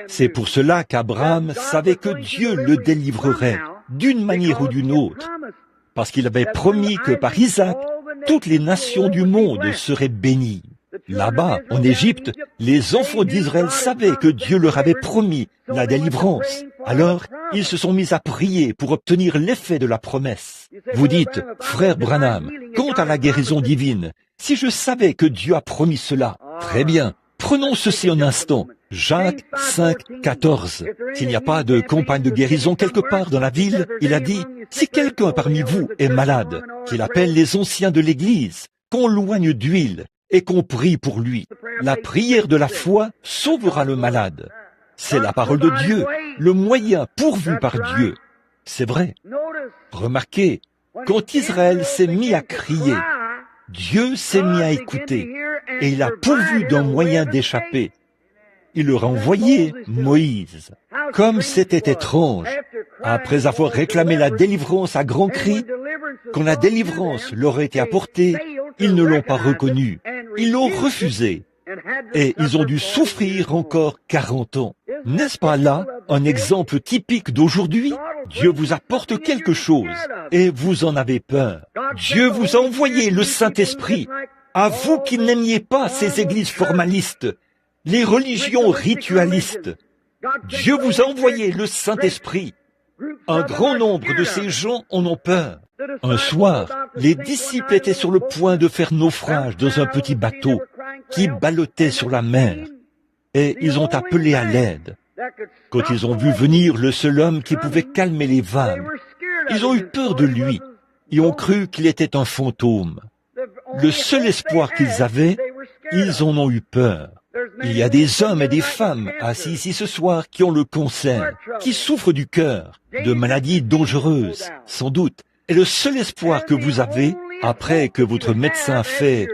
C'est pour cela qu'Abraham savait que Dieu le délivrerait d'une manière ou d'une autre, parce qu'il avait promis que par Isaac, toutes les nations du monde seraient bénies. Là-bas, en Égypte, les enfants d'Israël savaient que Dieu leur avait promis la délivrance. Alors, ils se sont mis à prier pour obtenir l'effet de la promesse. Vous dites, frère Branham, quant à la guérison divine, si je savais que Dieu a promis cela, très bien, prenons ceci un instant. Jacques 5, 14. S'il n'y a pas de campagne de guérison quelque part dans la ville, il a dit, si quelqu'un parmi vous est malade, qu'il appelle les anciens de l'Église, qu'on loigne d'huile, et qu'on prie pour lui. La prière de la foi sauvera le malade. C'est la parole de Dieu, le moyen pourvu par Dieu. C'est vrai. Remarquez, quand Israël s'est mis à crier, Dieu s'est mis à écouter, et il a pourvu d'un moyen d'échapper. Il leur a envoyé Moïse. Comme c'était étrange, après avoir réclamé la délivrance à grands cris, quand la délivrance leur a été apportée, ils ne l'ont pas reconnue. Ils l'ont refusé. Et ils ont dû souffrir encore 40 ans. N'est-ce pas là un exemple typique d'aujourd'hui? Dieu vous apporte quelque chose et vous en avez peur. Dieu vous a envoyé le Saint-Esprit. À vous qui n'aimiez pas ces églises formalistes, les religions ritualistes, Dieu vous a envoyé le Saint-Esprit. Un grand nombre de ces gens en ont peur. Un soir, les disciples étaient sur le point de faire naufrage dans un petit bateau qui ballottait sur la mer, et ils ont appelé à l'aide. Quand ils ont vu venir le seul homme qui pouvait calmer les vagues, ils ont eu peur de lui et ont cru qu'il était un fantôme. Le seul espoir qu'ils avaient, ils en ont eu peur. Il y a des hommes et des femmes assis ici ce soir qui ont le cancer, qui souffrent du cœur, de maladies dangereuses, sans doute. Et le seul espoir que vous avez, après que votre médecin fait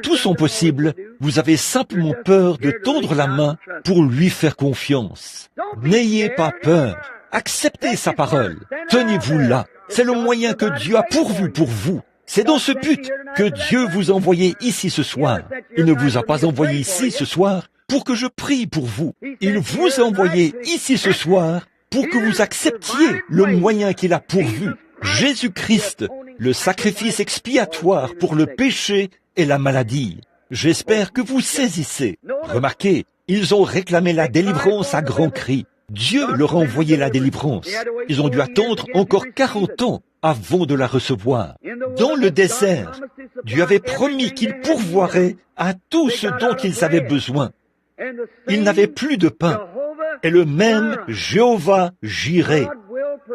tout son possible, vous avez simplement peur de tendre la main pour lui faire confiance. N'ayez pas peur. Acceptez sa parole. Tenez-vous là. C'est le moyen que Dieu a pourvu pour vous. C'est dans ce but que Dieu vous a envoyé ici ce soir. Il ne vous a pas envoyé ici ce soir pour que je prie pour vous. Il vous a envoyé ici ce soir pour que vous acceptiez le moyen qu'il a pourvu. Jésus-Christ, le sacrifice expiatoire pour le péché et la maladie. J'espère que vous saisissez. Remarquez, ils ont réclamé la délivrance à grands cris. Dieu leur a envoyé la délivrance. Ils ont dû attendre encore 40 ans avant de la recevoir. Dans le désert, Dieu avait promis qu'il pourvoirait à tout ce dont ils avaient besoin. Ils n'avaient plus de pain. Et le même Jéhovah Jireh,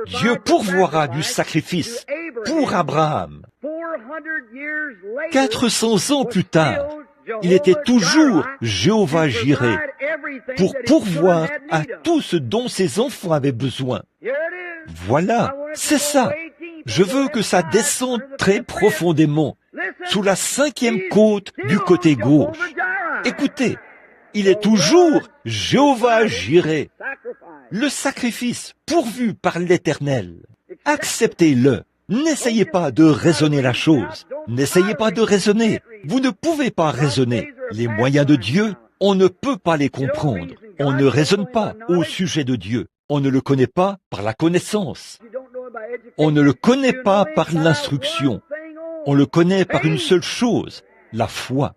Dieu pourvoira du sacrifice pour Abraham. 400 ans plus tard, il était toujours Jéhovah Jireh pour pourvoir à tout ce dont ses enfants avaient besoin. Voilà, c'est ça. Je veux que ça descende très profondément, sous la 5e côte du côté gauche. Écoutez, il est toujours Jéhovah Jireh, le sacrifice pourvu par l'Éternel. Acceptez-le. N'essayez pas de raisonner la chose. N'essayez pas de raisonner. Vous ne pouvez pas raisonner. Les moyens de Dieu, on ne peut pas les comprendre. On ne raisonne pas au sujet de Dieu. On ne le connaît pas par la connaissance. On ne le connaît pas par l'instruction. On le connaît par une seule chose, la foi.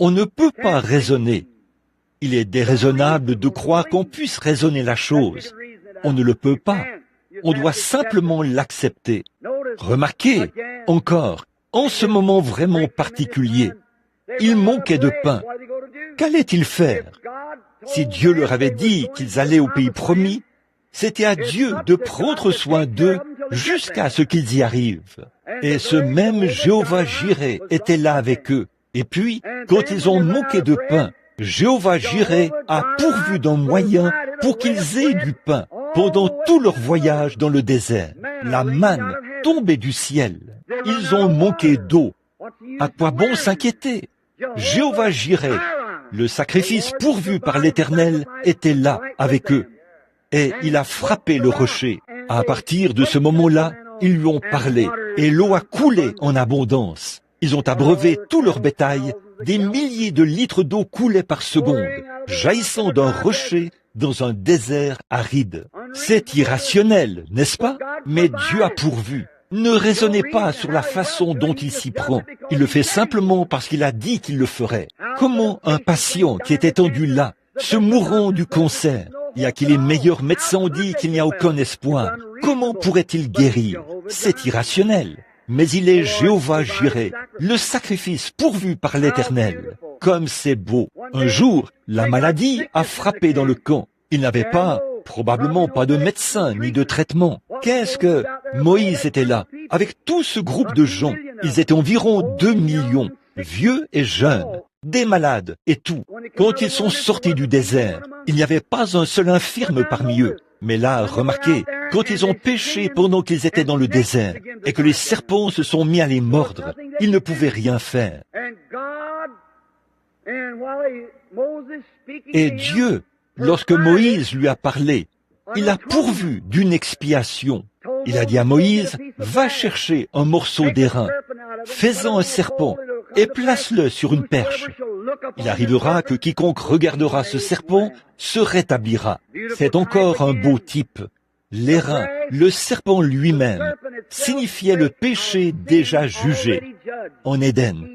On ne peut pas raisonner. Il est déraisonnable de croire qu'on puisse raisonner la chose. On ne le peut pas. On doit simplement l'accepter. Remarquez, encore, en ce moment vraiment particulier, il manquait de pain. Qu'allaient-ils faire? Si Dieu leur avait dit qu'ils allaient au pays promis, c'était à Dieu de prendre soin d'eux jusqu'à ce qu'ils y arrivent. Et ce même Jéhovah Jireh était là avec eux. Et puis, quand ils ont manqué de pain, Jéhovah Jireh a pourvu d'un moyen pour qu'ils aient du pain pendant tout leur voyage dans le désert. La manne tombait du ciel. Ils ont manqué d'eau. À quoi bon s'inquiéter? Jéhovah Jireh, le sacrifice pourvu par l'Éternel, était là avec eux. Et il a frappé le rocher. À partir de ce moment-là, ils lui ont parlé, et l'eau a coulé en abondance. Ils ont abreuvé tout leur bétail, des milliers de litres d'eau coulaient par seconde, jaillissant d'un rocher dans un désert aride. C'est irrationnel, n'est-ce pas? Mais Dieu a pourvu. Ne raisonnez pas sur la façon dont il s'y prend. Il le fait simplement parce qu'il a dit qu'il le ferait. Comment un patient qui est étendu là, se mourant du cancer, et à qui les meilleurs médecins ont dit qu'il n'y a aucun espoir, comment pourrait-il guérir? C'est irrationnel. Mais il est Jéhovah Jireh, le sacrifice pourvu par l'Éternel. Comme c'est beau. Un jour, la maladie a frappé dans le camp. Il n'avait probablement pas de médecin ni de traitement. Qu'est-ce que Moïse était là, avec tout ce groupe de gens. Ils étaient environ 2 millions, vieux et jeunes, des malades et tout. Quand ils sont sortis du désert, il n'y avait pas un seul infirme parmi eux. Mais là, remarquez, quand ils ont péché pendant qu'ils étaient dans le désert, et que les serpents se sont mis à les mordre, ils ne pouvaient rien faire. Et Dieu, lorsque Moïse lui a parlé, il a pourvu d'une expiation. Il a dit à Moïse, va chercher un morceau d'airain, fais-en un serpent, et place-le sur une perche. Il arrivera que quiconque regardera ce serpent se rétablira. C'est encore un beau type. L'airain, le serpent lui-même, signifiait le péché déjà jugé. En Éden,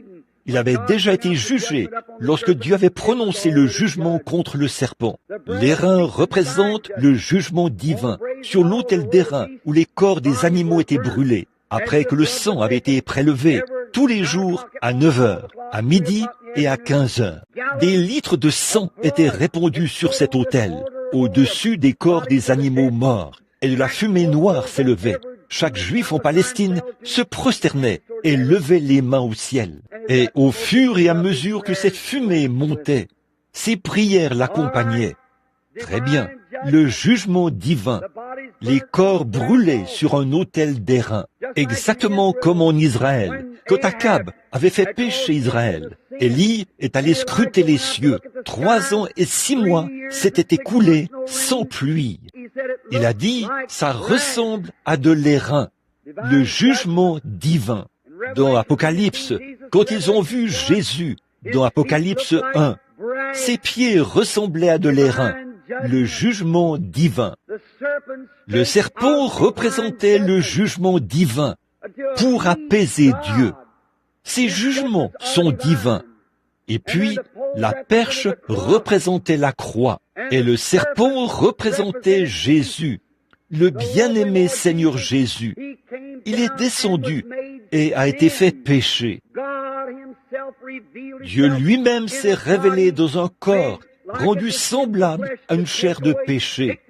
il avait déjà été jugé lorsque Dieu avait prononcé le jugement contre le serpent. L'airain représente le jugement divin sur l'autel d'airain où les corps des animaux étaient brûlés, après que le sang avait été prélevé tous les jours à 9 heures, à midi et à 15 heures. Des litres de sang étaient répandus sur cet autel, au-dessus des corps des animaux morts, et de la fumée noire s'élevait. Chaque juif en Palestine se prosternait et levait les mains au ciel. Et au fur et à mesure que cette fumée montait, ses prières l'accompagnaient. Très bien, le jugement divin, les corps brûlés sur un autel d'airain, exactement comme en Israël, quand Akab avait fait pécher Israël. Élie est allé scruter les cieux. 3 ans et 6 mois s'étaient écoulés sans pluie. Il a dit, ça ressemble à de l'airain, le jugement divin. Dans Apocalypse, quand ils ont vu Jésus, dans Apocalypse 1, ses pieds ressemblaient à de l'airain, le jugement divin. Le serpent représentait le jugement divin pour apaiser Dieu. Ces jugements sont divins. Et puis, la perche représentait la croix, et le serpent représentait Jésus, le bien-aimé Seigneur Jésus. Il est descendu et a été fait péché. Dieu lui-même s'est révélé dans un corps rendu semblable à une chair de péché,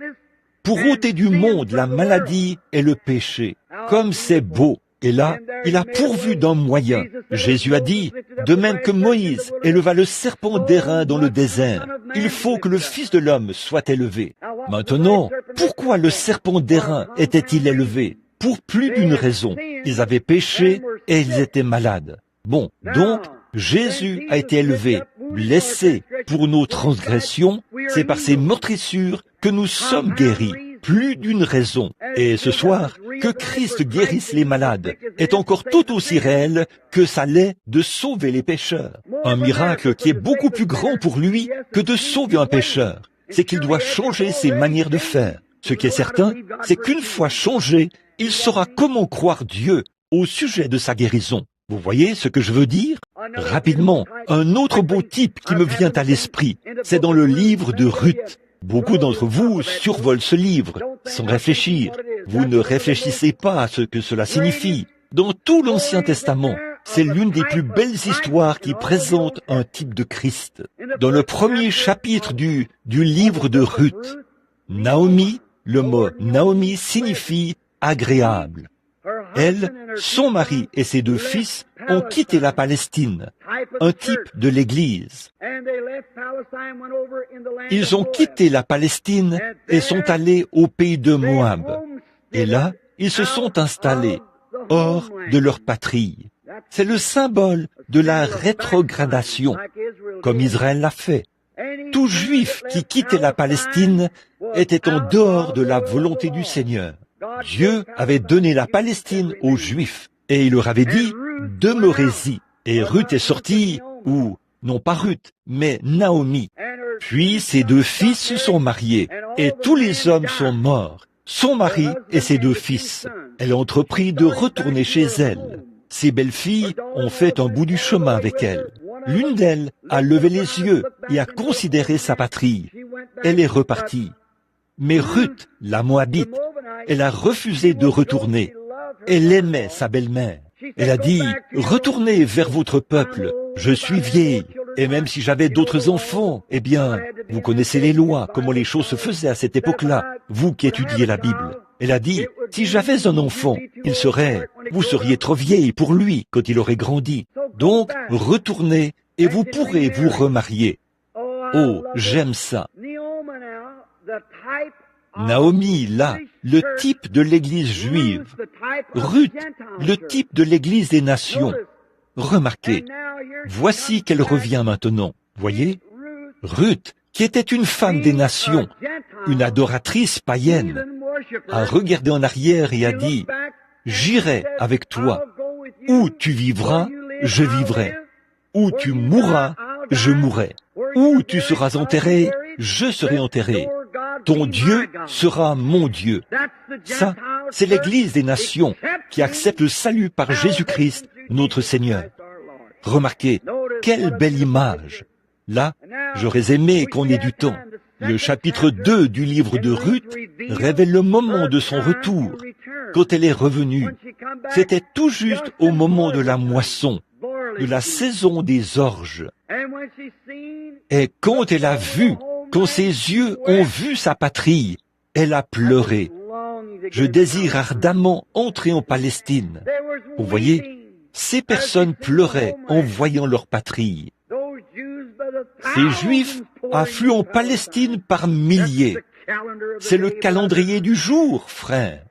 pour ôter du monde la maladie et le péché. Comme c'est beau! Et là, il a pourvu d'un moyen. Jésus a dit, de même que Moïse éleva le serpent d'airain dans le désert, il faut que le Fils de l'homme soit élevé. Maintenant, pourquoi le serpent d'airain était-il élevé? Pour plus d'une raison. Ils avaient péché et ils étaient malades. Bon, donc, Jésus a été élevé, blessé pour nos transgressions. C'est par ses meurtrissures que nous sommes guéris. Plus d'une raison. Et ce soir, que Christ guérisse les malades est encore tout aussi réel que ça l'est de sauver les pécheurs. Un miracle qui est beaucoup plus grand pour lui que de sauver un pécheur, c'est qu'il doit changer ses manières de faire. Ce qui est certain, c'est qu'une fois changé, il saura comment croire Dieu au sujet de sa guérison. Vous voyez ce que je veux dire? Rapidement, un autre beau type qui me vient à l'esprit, c'est dans le livre de Ruth. Beaucoup d'entre vous survolent ce livre sans réfléchir. Vous ne réfléchissez pas à ce que cela signifie. Dans tout l'Ancien Testament, c'est l'une des plus belles histoires qui présente un type de Christ. Dans le premier chapitre du livre de Ruth, Naomi, le mot Naomi signifie agréable. Elle, son mari et ses 2 fils ont quitté la Palestine, un type de l'Église. Ils ont quitté la Palestine et sont allés au pays de Moab. Et là, ils se sont installés hors de leur patrie. C'est le symbole de la rétrogradation, comme Israël l'a fait. Tout Juif qui quittait la Palestine était en dehors de la volonté du Seigneur. Dieu avait donné la Palestine aux Juifs et il leur avait dit « Demeurez-y ». Et Ruth est sortie, ou non pas Ruth, mais Naomi. Puis ses 2 fils se sont mariés et tous les hommes sont morts, son mari et ses 2 fils. Elle a entrepris de retourner chez elle. Ses belles-filles ont fait un bout du chemin avec elle. L'une d'elles a levé les yeux et a considéré sa patrie. Elle est repartie. Mais Ruth, la Moabite, elle a refusé de retourner. Elle aimait sa belle-mère. Elle a dit, « Retournez vers votre peuple, je suis vieille, et même si j'avais d'autres enfants, eh bien, vous connaissez les lois, comment les choses se faisaient à cette époque-là, vous qui étudiez la Bible. » Elle a dit, « Si j'avais un enfant, vous seriez trop vieille pour lui quand il aurait grandi. Donc, retournez et vous pourrez vous remarier. » Oh, j'aime ça. Naomi, là, le type de l'Église juive. Ruth, le type de l'Église des nations. Remarquez, voici qu'elle revient maintenant. Voyez, Ruth, qui était une femme des nations, une adoratrice païenne, a regardé en arrière et a dit, « J'irai avec toi. Où tu vivras, je vivrai. Où tu mourras, je mourrai. Où tu seras enterré, je serai enterré. Ton Dieu sera mon Dieu. » Ça, c'est l'Église des nations qui accepte le salut par Jésus-Christ, notre Seigneur. Remarquez, quelle belle image. Là, j'aurais aimé qu'on ait du temps. Le chapitre 2 du livre de Ruth révèle le moment de son retour. Quand elle est revenue, c'était tout juste au moment de la moisson, de la saison des orges. Et quand elle a vu, quand ses yeux ont vu sa patrie, elle a pleuré. Je désire ardemment entrer en Palestine. Vous voyez, ces personnes pleuraient en voyant leur patrie. Ces Juifs affluent en Palestine par milliers. C'est le calendrier du jour, frère.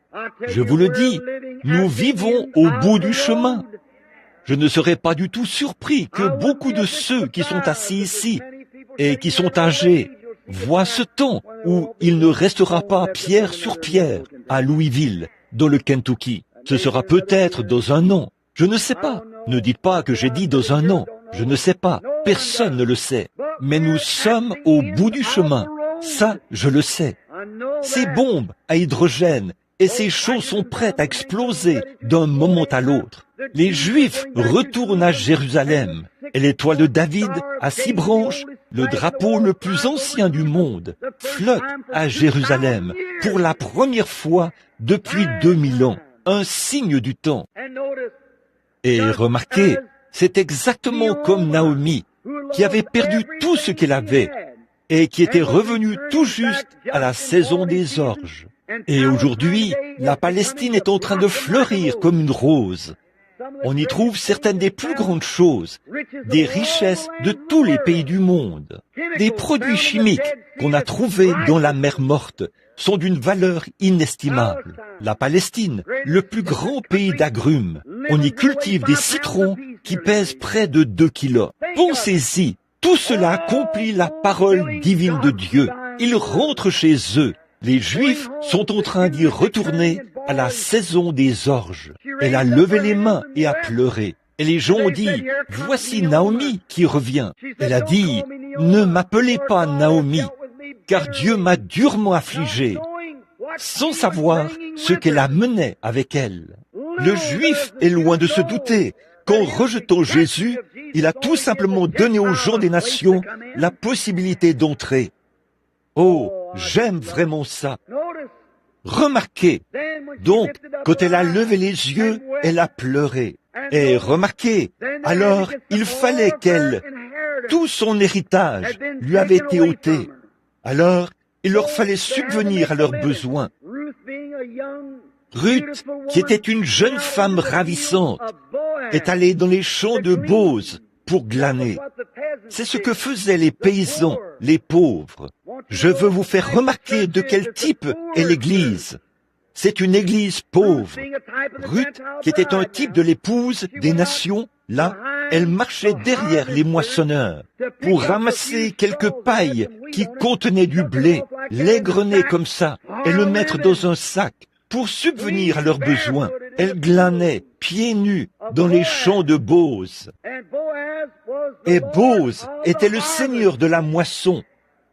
Je vous le dis, nous vivons au bout du chemin. Je ne serais pas du tout surpris que beaucoup de ceux qui sont assis ici et qui sont âgés voient ce temps où il ne restera pas pierre sur pierre à Louisville, dans le Kentucky. Ce sera peut-être dans un an. Je ne sais pas. Ne dites pas que j'ai dit dans un an. Je ne sais pas. Personne ne le sait. Mais nous sommes au bout du chemin. Ça, je le sais. Ces bombes à hydrogène et ces choses sont prêtes à exploser d'un moment à l'autre. Les Juifs retournent à Jérusalem. Et l'étoile de David à 6 branches, le drapeau le plus ancien du monde, flotte à Jérusalem pour la première fois depuis 2000 ans. Un signe du temps. Et remarquez, c'est exactement comme Naomi, qui avait perdu tout ce qu'elle avait et qui était revenue tout juste à la saison des orges. Et aujourd'hui, la Palestine est en train de fleurir comme une rose. On y trouve certaines des plus grandes choses, des richesses de tous les pays du monde. Des produits chimiques qu'on a trouvés dans la mer morte sont d'une valeur inestimable. La Palestine, le plus grand pays d'agrumes, on y cultive des citrons qui pèsent près de 2 kilos. Pensez-y, tout cela accomplit la parole divine de Dieu. Ils rentrent chez eux. Les Juifs sont en train d'y retourner à la saison des orges. Elle a levé les mains et a pleuré. Et les gens ont dit, « Voici Naomi qui revient. » Elle a dit, « Ne m'appelez pas Naomi, car Dieu m'a durement affligé, sans savoir ce qu'elle amenait avec elle. » Le Juif est loin de se douter qu'en rejetant Jésus, il a tout simplement donné aux gens des nations la possibilité d'entrer. Oh, j'aime vraiment ça. Remarquez, donc, quand elle a levé les yeux, elle a pleuré. Et remarquez, alors il fallait qu'elle, tout son héritage lui avait été ôté. Alors, il leur fallait subvenir à leurs besoins. Ruth, qui était une jeune femme ravissante, est allée dans les champs de Bose pour glaner. C'est ce que faisaient les paysans, les pauvres. Je veux vous faire remarquer de quel type est l'Église. C'est une Église pauvre. Ruth, qui était un type de l'épouse des nations, là, elle marchait derrière les moissonneurs pour ramasser quelques pailles qui contenaient du blé, l'égrener comme ça et le mettre dans un sac pour subvenir à leurs besoins. Elle glanait, pieds nus, dans les champs de Bose. Et Bose était le Seigneur de la moisson.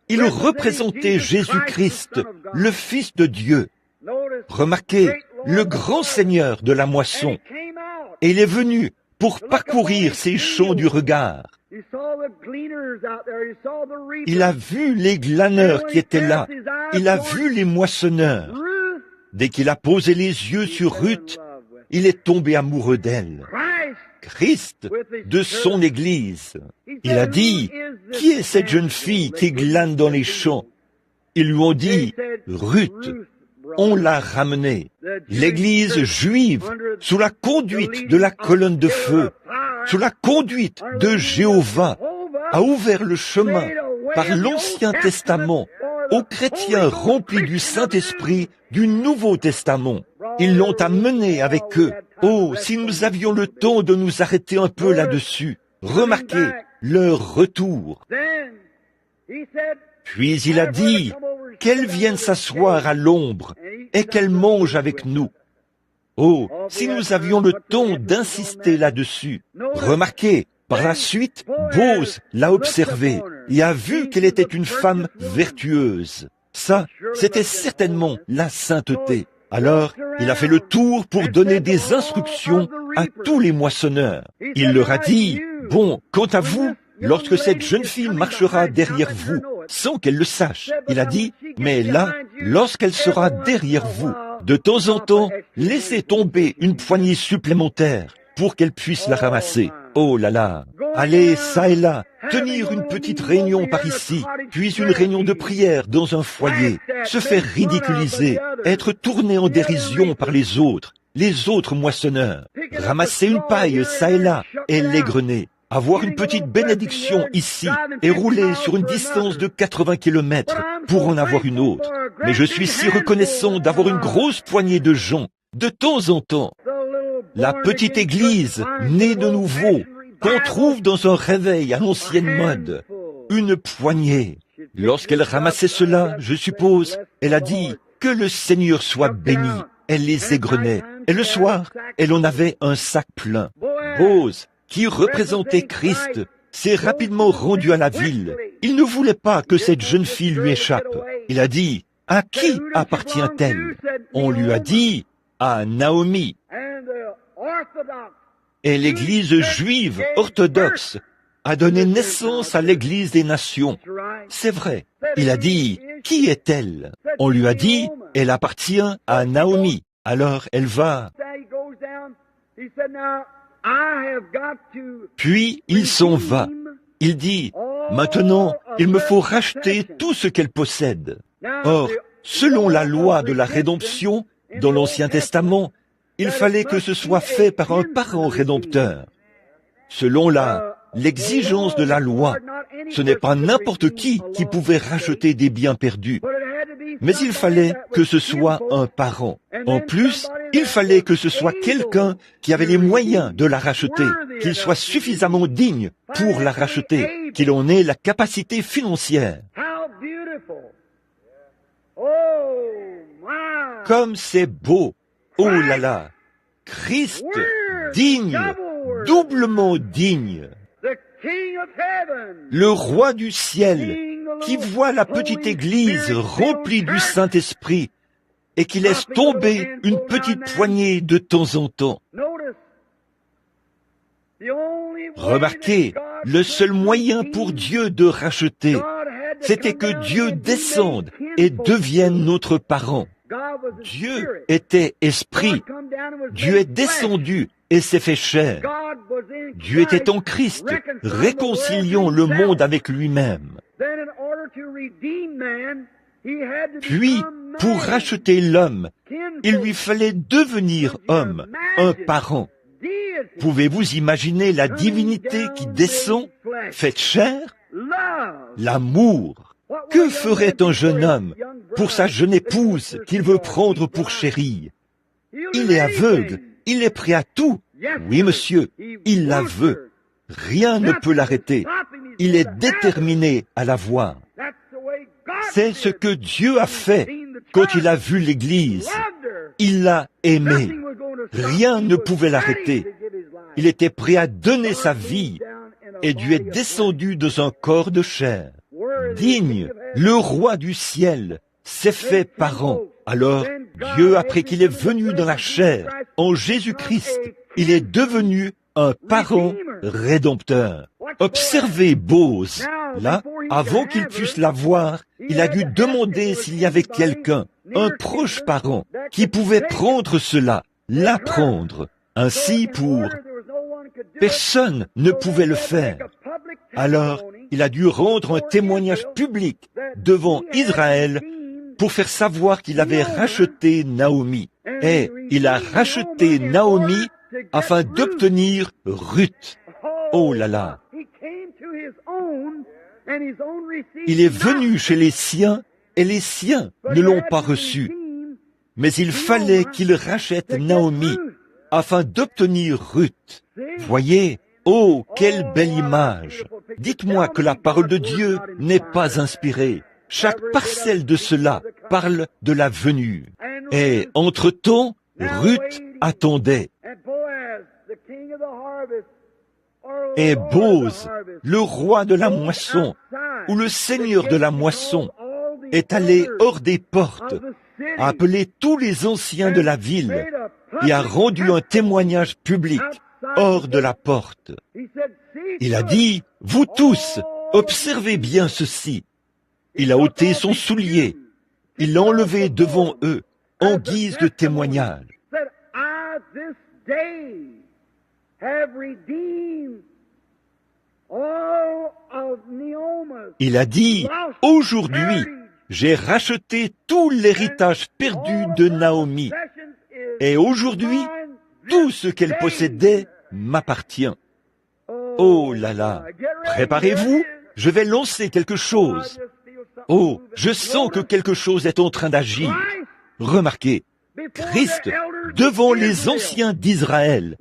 Il représentait Jésus-Christ, le Fils de Dieu. Remarquez, le grand Seigneur de la moisson. Et il est venu pour parcourir ces champs du regard. Il a vu les glaneurs qui étaient là. Il a vu les moissonneurs. Dès qu'il a posé les yeux sur Ruth, il est tombé amoureux d'elle. Christ, de son Église. Il a dit, qui est cette jeune fille qui glane dans les champs? Ils lui ont dit, Ruth. On l'a ramenée. L'Église juive, sous la conduite de la colonne de feu, sous la conduite de Jéhovah, a ouvert le chemin par l'Ancien Testament aux chrétiens remplis du Saint-Esprit du Nouveau Testament. Ils l'ont amené avec eux. Oh, si nous avions le temps de nous arrêter un peu là-dessus. Remarquez leur retour. Puis il a dit qu'elle vienne s'asseoir à l'ombre et qu'elle mange avec nous. Oh, si nous avions le temps d'insister là-dessus. Remarquez, par la suite, Bose l'a observée et a vu qu'elle était une femme vertueuse. Ça, c'était certainement la sainteté. Alors, il a fait le tour pour donner des instructions à tous les moissonneurs. Il leur a dit, bon, quant à vous, lorsque cette jeune fille marchera derrière vous, sans qu'elle le sache, il a dit, mais là, lorsqu'elle sera derrière vous, de temps en temps, laissez tomber une poignée supplémentaire pour qu'elle puisse la ramasser. Oh là là, allez ça et là, tenir une petite réunion par ici, puis une réunion de prière dans un foyer, se faire ridiculiser, être tourné en dérision par les autres moissonneurs, ramasser une paille ça et là et l'égrener. Avoir une petite bénédiction ici et rouler sur une distance de 80 kilomètres pour en avoir une autre. Mais je suis si reconnaissant d'avoir une grosse poignée de gens, de temps en temps. La petite église, née de nouveau, qu'on trouve dans un réveil à l'ancienne mode. Une poignée. Lorsqu'elle ramassait cela, je suppose, elle a dit que le Seigneur soit béni. Elle les égrenait. Et le soir, elle en avait un sac plein. Bose, qui représentait Christ, s'est rapidement rendu à la ville. Il ne voulait pas que cette jeune fille lui échappe. Il a dit, à qui appartient-elle? On lui a dit, à Naomi. Et l'Église juive orthodoxe a donné naissance à l'Église des nations. C'est vrai. Il a dit, qui est-elle? On lui a dit, elle appartient à Naomi. Alors elle va. Puis il s'en va. Il dit, maintenant, il me faut racheter tout ce qu'elle possède. Or, selon la loi de la rédemption, dans l'Ancien Testament, il fallait que ce soit fait par un parent rédempteur. Selon l'exigence de la loi, ce n'est pas n'importe qui pouvait racheter des biens perdus. Mais il fallait que ce soit un parent. En plus, il fallait que ce soit quelqu'un qui avait les moyens de la racheter, qu'il soit suffisamment digne pour la racheter, qu'il en ait la capacité financière. Comme c'est beau! Oh là là! Christ, digne, doublement digne. Le roi du ciel, qui voit la petite église remplie du Saint-Esprit et qui laisse tomber une petite poignée de temps en temps. Remarquez, le seul moyen pour Dieu de racheter, c'était que Dieu descende et devienne notre parent. Dieu était esprit. Dieu est descendu et s'est fait chair. Dieu était en Christ, réconciliant le monde avec lui-même. Puis, pour racheter l'homme, il lui fallait devenir homme, un parent. Pouvez-vous imaginer la divinité qui descend, faite chair? L'amour. Que ferait un jeune homme pour sa jeune épouse qu'il veut prendre pour chérie? Il est aveugle, il est prêt à tout. Oui, monsieur, il la veut. Rien ne peut l'arrêter. Il est déterminé à la voir. C'est ce que Dieu a fait quand il a vu l'Église. Il l'a aimée. Rien ne pouvait l'arrêter. Il était prêt à donner sa vie et Dieu est descendu dans un corps de chair. Digne, le roi du ciel s'est fait parent. Alors, Dieu, après qu'il est venu dans la chair, en Jésus-Christ, il est devenu un parent rédempteur. Observez Bose. Là, avant qu'il puisse la voir, il a dû demander s'il y avait quelqu'un, un proche parent, qui pouvait prendre cela, l'apprendre. Ainsi, personne ne pouvait le faire. Alors, il a dû rendre un témoignage public devant Israël pour faire savoir qu'il avait racheté Naomi. Et il a racheté Naomi afin d'obtenir Ruth. Oh là là! Il est venu chez les siens et les siens ne l'ont pas reçu. Mais il fallait qu'il rachète Naomi afin d'obtenir Ruth. Voyez, oh, quelle belle image! Dites-moi que la parole de Dieu n'est pas inspirée. Chaque parcelle de cela parle de la venue. Et entre-temps, Ruth attendait. Et Bose, le roi de la moisson, ou le seigneur de la moisson, est allé hors des portes, a appelé tous les anciens de la ville et a rendu un témoignage public hors de la porte. Il a dit, « Vous tous, observez bien ceci. » Il a ôté son soulier, il l'a enlevé devant eux, en guise de témoignage. Il a dit, « Aujourd'hui, j'ai racheté tout l'héritage perdu de Naomi, et aujourd'hui, tout ce qu'elle possédait m'appartient. » Oh là là, préparez-vous, je vais lancer quelque chose. Oh, je sens que quelque chose est en train d'agir. Remarquez, Christ, devant les anciens d'Israël,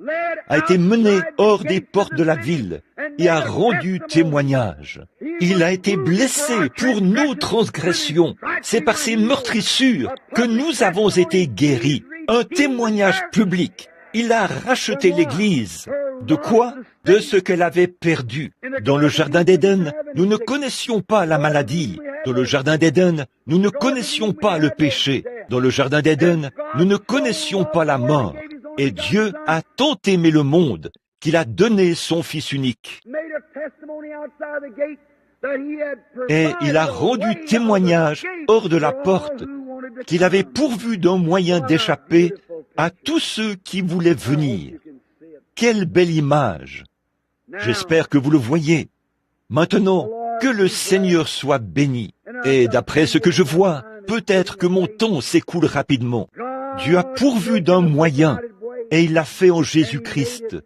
a été mené hors des portes de la ville et a rendu témoignage. Il a été blessé pour nos transgressions. C'est par ses meurtrissures que nous avons été guéris. Un témoignage public. Il a racheté l'Église. De quoi? De ce qu'elle avait perdu. Dans le jardin d'Éden, nous ne connaissions pas la maladie. Dans le jardin d'Éden, nous ne connaissions pas le péché. Dans le jardin d'Éden, nous ne connaissions pas la mort. Et Dieu a tant aimé le monde qu'il a donné son Fils unique. Et il a rendu témoignage hors de la porte qu'il avait pourvu d'un moyen d'échapper à tous ceux qui voulaient venir. Quelle belle image! J'espère que vous le voyez. Maintenant, que le Seigneur soit béni. Et d'après ce que je vois, peut-être que mon temps s'écoule rapidement. Dieu a pourvu d'un moyen, et il l'a fait en Jésus-Christ.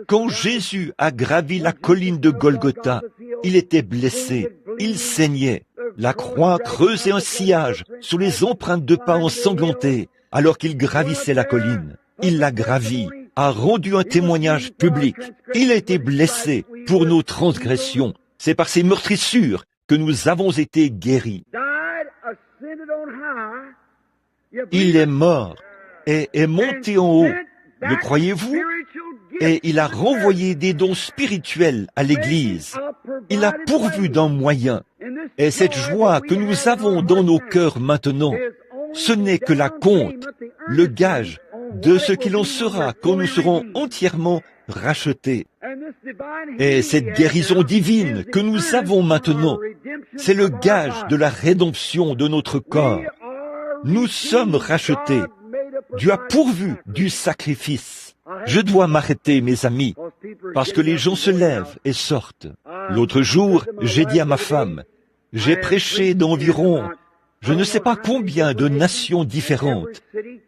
Quand Jésus a gravi la colline de Golgotha, il était blessé, il saignait. La croix creusait un sillage sous les empreintes de pas ensanglantés, alors qu'il gravissait la colline. Il l'a gravi, a rendu un témoignage public. Il a été blessé pour nos transgressions. C'est par ses meurtrissures que nous avons été guéris. Il est mort et est monté en haut. Le croyez-vous? Et il a renvoyé des dons spirituels à l'Église. Il a pourvu d'un moyen. Et cette joie que nous avons dans nos cœurs maintenant, ce n'est que la compte, le gage de ce qu'il en sera quand nous serons entièrement rachetés. Et cette guérison divine que nous avons maintenant, c'est le gage de la rédemption de notre corps. Nous sommes rachetés. Dieu a pourvu du sacrifice. Je dois m'arrêter, mes amis, parce que les gens se lèvent et sortent. L'autre jour, j'ai dit à ma femme, j'ai prêché d'environ, je ne sais pas combien de nations différentes,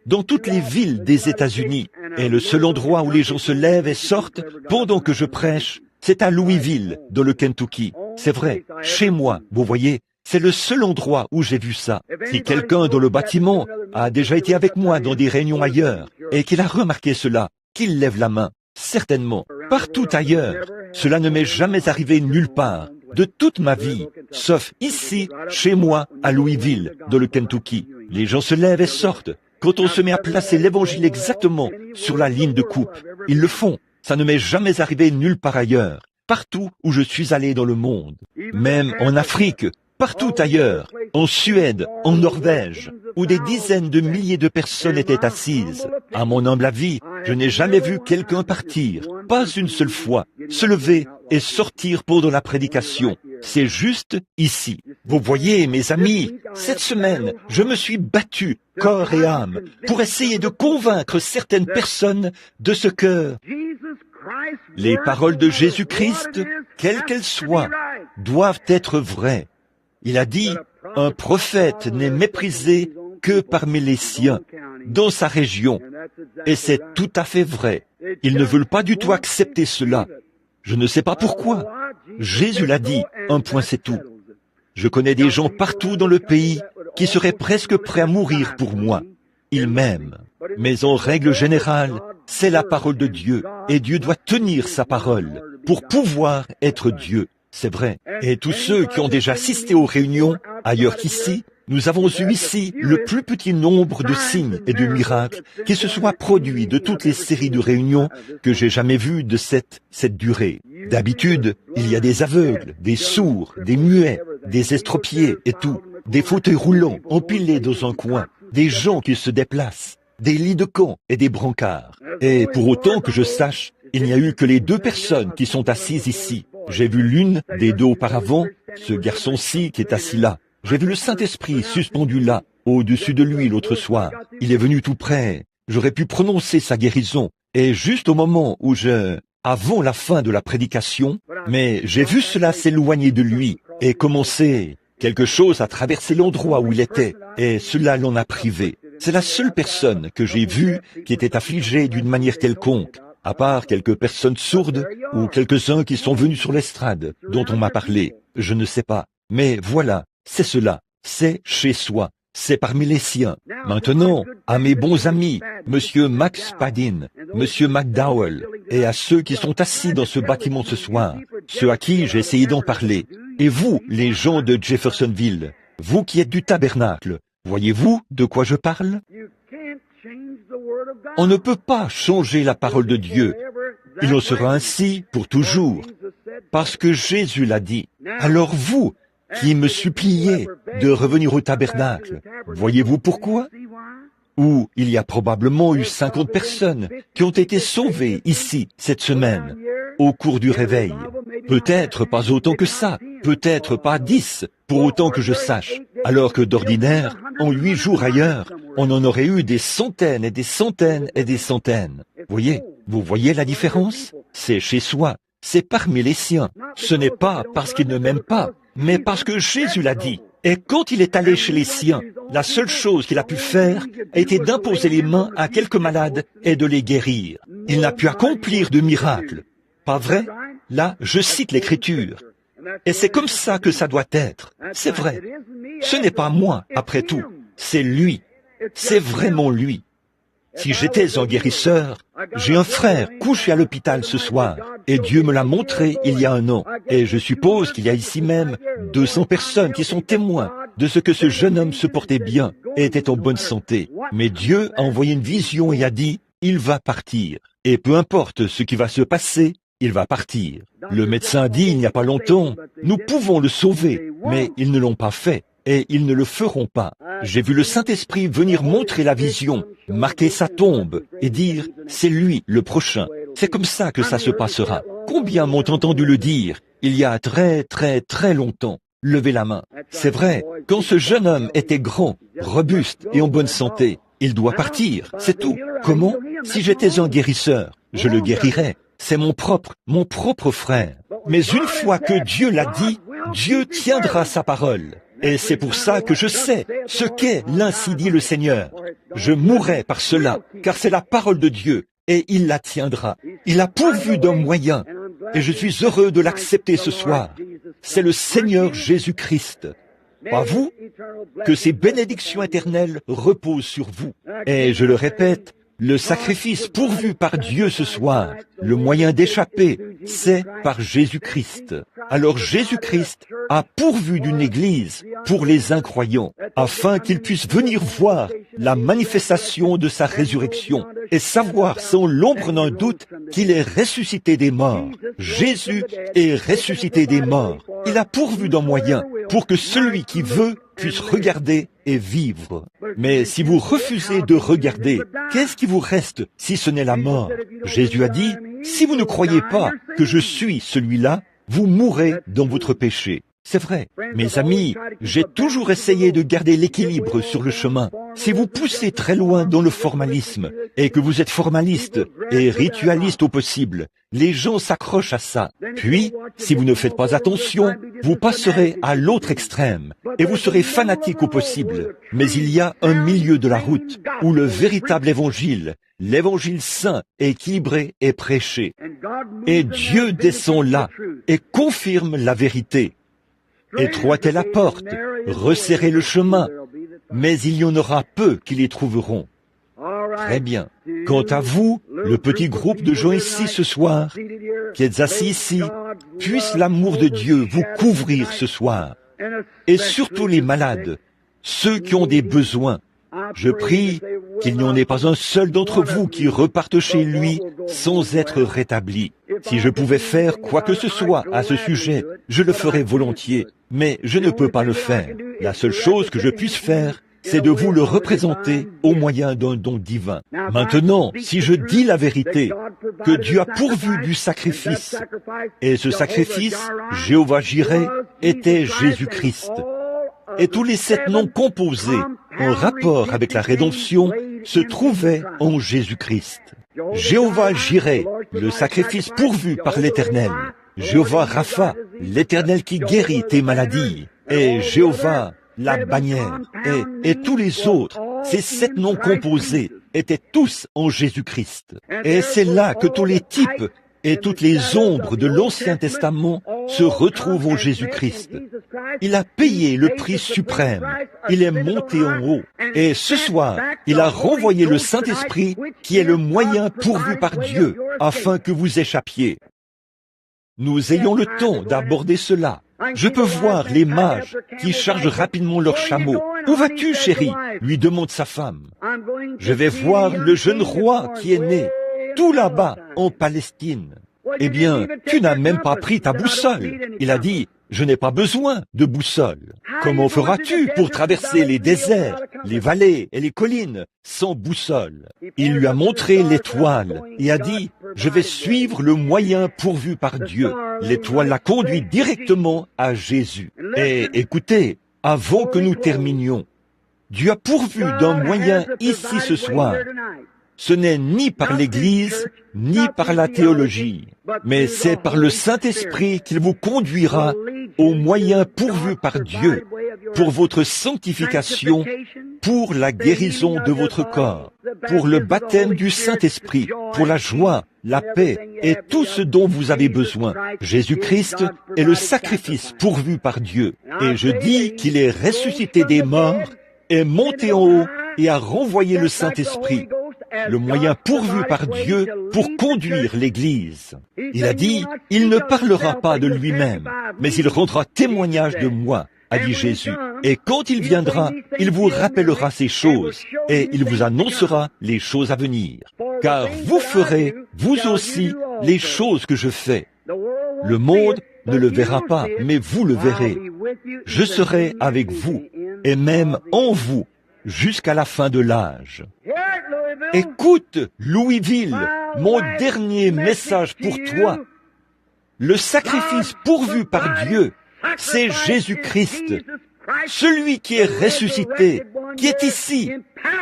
dans toutes les villes des États-Unis. Et le seul endroit où les gens se lèvent et sortent pendant que je prêche, c'est à Louisville, dans le Kentucky. C'est vrai, chez moi, vous voyez, c'est le seul endroit où j'ai vu ça. Si quelqu'un dans le bâtiment a déjà été avec moi dans des réunions ailleurs et qu'il a remarqué cela, qu'il lève la main. Certainement, partout ailleurs, cela ne m'est jamais arrivé nulle part, de toute ma vie, sauf ici, chez moi, à Louisville, dans le Kentucky. Les gens se lèvent et sortent. Quand on se met à placer l'évangile exactement sur la ligne de coupe, ils le font. Ça ne m'est jamais arrivé nulle part ailleurs, partout où je suis allé dans le monde, même en Afrique, partout ailleurs, en Suède, en Norvège, où des dizaines de milliers de personnes étaient assises. À mon humble avis, je n'ai jamais vu quelqu'un partir, pas une seule fois, se lever et sortir pendant la prédication. C'est juste ici. Vous voyez, mes amis, cette semaine, je me suis battu, corps et âme, pour essayer de convaincre certaines personnes de ce que les paroles de Jésus-Christ, quelles qu'elles soient, doivent être vraies. Il a dit, un prophète n'est méprisé que parmi les siens, dans sa région. Et c'est tout à fait vrai. Ils ne veulent pas du tout accepter cela. Je ne sais pas pourquoi. Jésus l'a dit, un point c'est tout. Je connais des gens partout dans le pays qui seraient presque prêts à mourir pour moi. Ils m'aiment. Mais en règle générale, c'est la parole de Dieu, et Dieu doit tenir sa parole pour pouvoir être Dieu. C'est vrai. Et tous ceux qui ont déjà assisté aux réunions, ailleurs qu'ici, nous avons eu ici le plus petit nombre de signes et de miracles qui se soient produits de toutes les séries de réunions que j'ai jamais vues de cette durée. D'habitude, il y a des aveugles, des sourds, des muets, des estropiés et tout, des fauteuils roulants empilés dans un coin, des gens qui se déplacent, des lits de camp et des brancards. Et pour autant que je sache, il n'y a eu que les 2 personnes qui sont assises ici. J'ai vu l'une des 2 auparavant, ce garçon-ci qui est assis là. J'ai vu le Saint-Esprit suspendu là, au-dessus de lui l'autre soir. Il est venu tout près. J'aurais pu prononcer sa guérison. Et juste au moment où avant la fin de la prédication, mais j'ai vu cela s'éloigner de lui et commencer quelque chose à traverser l'endroit où il était. Et cela l'en a privé. C'est la seule personne que j'ai vue qui était affligée d'une manière quelconque, à part quelques personnes sourdes ou quelques-uns qui sont venus sur l'estrade dont on m'a parlé. Je ne sais pas. Mais voilà. C'est cela, c'est chez soi, c'est parmi les siens. Maintenant, à mes bons amis, Monsieur Max Padin, Monsieur McDowell, et à ceux qui sont assis dans ce bâtiment ce soir, ceux à qui j'ai essayé d'en parler, et vous, les gens de Jeffersonville, vous qui êtes du tabernacle, voyez-vous de quoi je parle? On ne peut pas changer la parole de Dieu. Il en sera ainsi pour toujours, parce que Jésus l'a dit. Alors vous, qui me suppliait de revenir au tabernacle. Voyez-vous pourquoi? Où il y a probablement eu 50 personnes qui ont été sauvées ici cette semaine, au cours du réveil. Peut-être pas autant que ça, peut-être pas 10, pour autant que je sache, alors que d'ordinaire, en 8 jours ailleurs, on en aurait eu des centaines et des centaines et des centaines. Vous voyez la différence? C'est chez soi, c'est parmi les siens. Ce n'est pas parce qu'ils ne m'aiment pas, mais parce que Jésus l'a dit. Et quand il est allé chez les siens, la seule chose qu'il a pu faire a été d'imposer les mains à quelques malades et de les guérir. Il n'a pu accomplir de miracle. Pas vrai? Là, je cite l'Écriture. Et c'est comme ça que ça doit être. C'est vrai. Ce n'est pas moi, après tout. C'est lui. C'est vraiment lui. Si j'étais un guérisseur, j'ai un frère couché à l'hôpital ce soir, et Dieu me l'a montré il y a 1 an. Et je suppose qu'il y a ici même 200 personnes qui sont témoins de ce que ce jeune homme se portait bien et était en bonne santé. Mais Dieu a envoyé une vision et a dit, il va partir. Et peu importe ce qui va se passer, il va partir. Le médecin a dit il n'y a pas longtemps, nous pouvons le sauver, mais ils ne l'ont pas fait. Et ils ne le feront pas. J'ai vu le Saint-Esprit venir montrer la vision, marquer sa tombe et dire, c'est lui le prochain. C'est comme ça que ça se passera. Combien m'ont entendu le dire il y a très très très longtemps? Levez la main. C'est vrai, quand ce jeune homme était grand, robuste et en bonne santé, il doit partir, c'est tout. Comment? Si j'étais un guérisseur, je le guérirais. C'est mon propre frère. Mais une fois que Dieu l'a dit, Dieu tiendra sa parole. Et c'est pour ça que je sais ce qu'est l'ainsi dit le Seigneur. Je mourrai par cela, car c'est la parole de Dieu, et il la tiendra. Il a pourvu d'un moyen, et je suis heureux de l'accepter ce soir. C'est le Seigneur Jésus-Christ. Pas vous? Que ces bénédictions éternelles reposent sur vous. Et je le répète, le sacrifice pourvu par Dieu ce soir, le moyen d'échapper, c'est par Jésus-Christ. Alors Jésus-Christ a pourvu d'une église pour les incroyants, afin qu'ils puissent venir voir la manifestation de sa résurrection et savoir sans l'ombre d'un doute qu'il est ressuscité des morts. Jésus est ressuscité des morts. Il a pourvu d'un moyen pour que celui qui veut puisse regarder et vivre. Mais si vous refusez de regarder, qu'est-ce qui vous reste si ce n'est la mort? Jésus a dit, si vous ne croyez pas que je suis celui-là, vous mourrez dans votre péché. C'est vrai. Mes amis, j'ai toujours essayé de garder l'équilibre sur le chemin. Si vous poussez très loin dans le formalisme, et que vous êtes formaliste et ritualiste au possible, les gens s'accrochent à ça. Puis, si vous ne faites pas attention, vous passerez à l'autre extrême, et vous serez fanatique au possible. Mais il y a un milieu de la route, où le véritable évangile, l'évangile saint et équilibré est prêché. Et Dieu descend là, et confirme la vérité. Étroite est la porte, resserrez le chemin, mais il y en aura peu qui les trouveront. Très bien. Quant à vous, le petit groupe de gens ici ce soir, qui êtes assis ici, puisse l'amour de Dieu vous couvrir ce soir. Et surtout les malades, ceux qui ont des besoins. Je prie qu'il n'y en ait pas un seul d'entre vous qui reparte chez lui sans être rétabli. Si je pouvais faire quoi que ce soit à ce sujet, je le ferais volontiers, mais je ne peux pas le faire. La seule chose que je puisse faire, c'est de vous le représenter au moyen d'un don divin. Maintenant, si je dis la vérité, que Dieu a pourvu du sacrifice, et ce sacrifice, Jéhovah Jireh, était Jésus-Christ. Et tous les 7 noms composés en rapport avec la rédemption se trouvaient en Jésus-Christ. Jéhovah Jireh, le sacrifice pourvu par l'Éternel. Jéhovah Rapha, l'Éternel qui guérit tes maladies. Et Jéhovah, la bannière. Et tous les autres, ces 7 noms composés, étaient tous en Jésus-Christ. Et c'est là que tous les types et toutes les ombres de l'Ancien Testament se retrouvent en Jésus-Christ. Il a payé le prix suprême. Il est monté en haut. Et ce soir, il a renvoyé le Saint-Esprit qui est le moyen pourvu par Dieu afin que vous échappiez. Nous ayons le temps d'aborder cela. Je peux voir les mages qui chargent rapidement leurs chameaux. « Où vas-tu, chérie ?» lui demande sa femme. « Je vais voir le jeune roi qui est né, tout là-bas, en Palestine. » « Eh bien, tu n'as même pas pris ta boussole. » Il a dit, « Je n'ai pas besoin de boussole. » Comment feras-tu pour traverser les déserts, les vallées et les collines sans boussole? Il lui a montré l'étoile et a dit, « Je vais suivre le moyen pourvu par Dieu. » L'étoile l'a conduit directement à Jésus. Et écoutez, avant que nous terminions, Dieu a pourvu d'un moyen ici ce soir. Ce n'est ni par l'Église, ni par la théologie, mais c'est par le Saint-Esprit qu'il vous conduira au moyen pourvu par Dieu pour votre sanctification, pour la guérison de votre corps, pour le baptême du Saint-Esprit, pour la joie, la paix et tout ce dont vous avez besoin. Jésus-Christ est le sacrifice pourvu par Dieu. Et je dis qu'il est ressuscité des morts, est monté en haut et a renvoyé le Saint-Esprit, le moyen pourvu par Dieu pour conduire l'Église. Il a dit, « Il ne parlera pas de lui-même, mais il rendra témoignage de moi, a dit Jésus. Et quand il viendra, il vous rappellera ces choses, et il vous annoncera les choses à venir. Car vous ferez, vous aussi, les choses que je fais. Le monde ne le verra pas, mais vous le verrez. Je serai avec vous, et même en vous, jusqu'à la fin de l'âge. » Écoute, Louisville, mon dernier message pour toi Le sacrifice pourvu par Dieu, c'est Jésus-Christ, celui qui est ressuscité, qui est ici.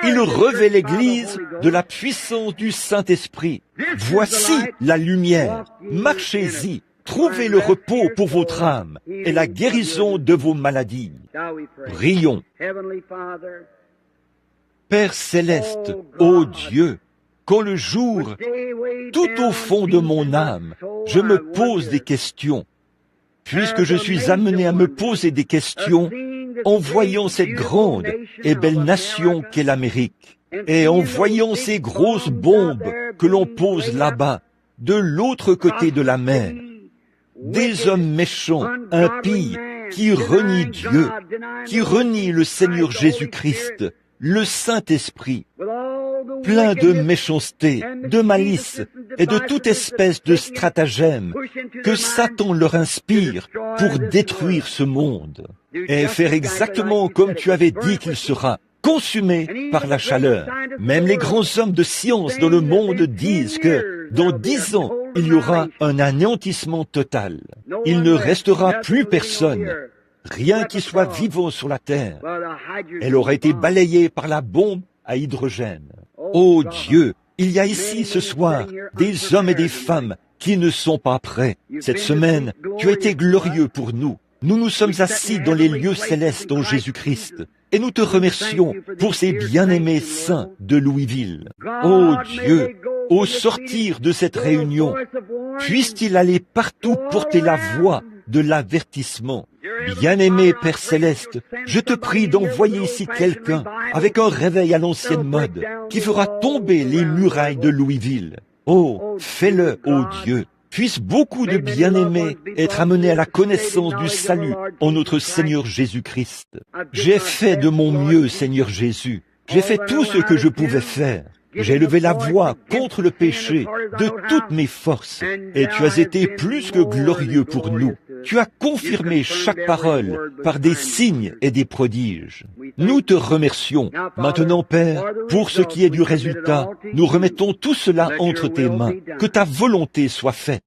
Il revêt l'Église de la puissance du Saint-Esprit. Voici la lumière. Marchez-y. Trouvez le repos pour votre âme et la guérison de vos maladies. Prions. Père céleste, ô Dieu, quand le jour, tout au fond de mon âme, je me pose des questions, puisque je suis amené à me poser des questions en voyant cette grande et belle nation qu'est l'Amérique, et en voyant ces grosses bombes que l'on pose là-bas, de l'autre côté de la mer, des hommes méchants, impies, qui renient Dieu, qui renient le Seigneur Jésus-Christ, le Saint-Esprit, plein de méchanceté, de malice et de toute espèce de stratagème que Satan leur inspire pour détruire ce monde et faire exactement comme tu avais dit qu'il sera, consumé par la chaleur. Même les grands hommes de science dans le monde disent que dans 10 ans, il y aura un anéantissement total. Il ne restera plus personne, rien qui soit vivant sur la terre. Elle aura été balayée par la bombe à hydrogène. Ô Dieu, il y a ici ce soir des hommes et des femmes qui ne sont pas prêts. Cette semaine, tu as été glorieux pour nous. Nous nous sommes assis dans les lieux célestes en Jésus-Christ. Et nous te remercions pour ces bien-aimés saints de Louisville. Ô Dieu, au sortir de cette réunion, puisse-t-il aller partout porter la voix de l'avertissement. Bien-aimé Père Céleste, je te prie d'envoyer ici quelqu'un avec un réveil à l'ancienne mode qui fera tomber les murailles de Louisville. Oh, fais-le, ô Dieu. Puissent beaucoup de bien-aimés être amenés à la connaissance du salut en notre Seigneur Jésus-Christ. J'ai fait de mon mieux, Seigneur Jésus. J'ai fait tout ce que je pouvais faire. J'ai levé la voix contre le péché de toutes mes forces, et tu as été plus que glorieux pour nous. Tu as confirmé chaque parole par des signes et des prodiges. Nous te remercions. Maintenant, Père, pour ce qui est du résultat, nous remettons tout cela entre tes mains. Que ta volonté soit faite.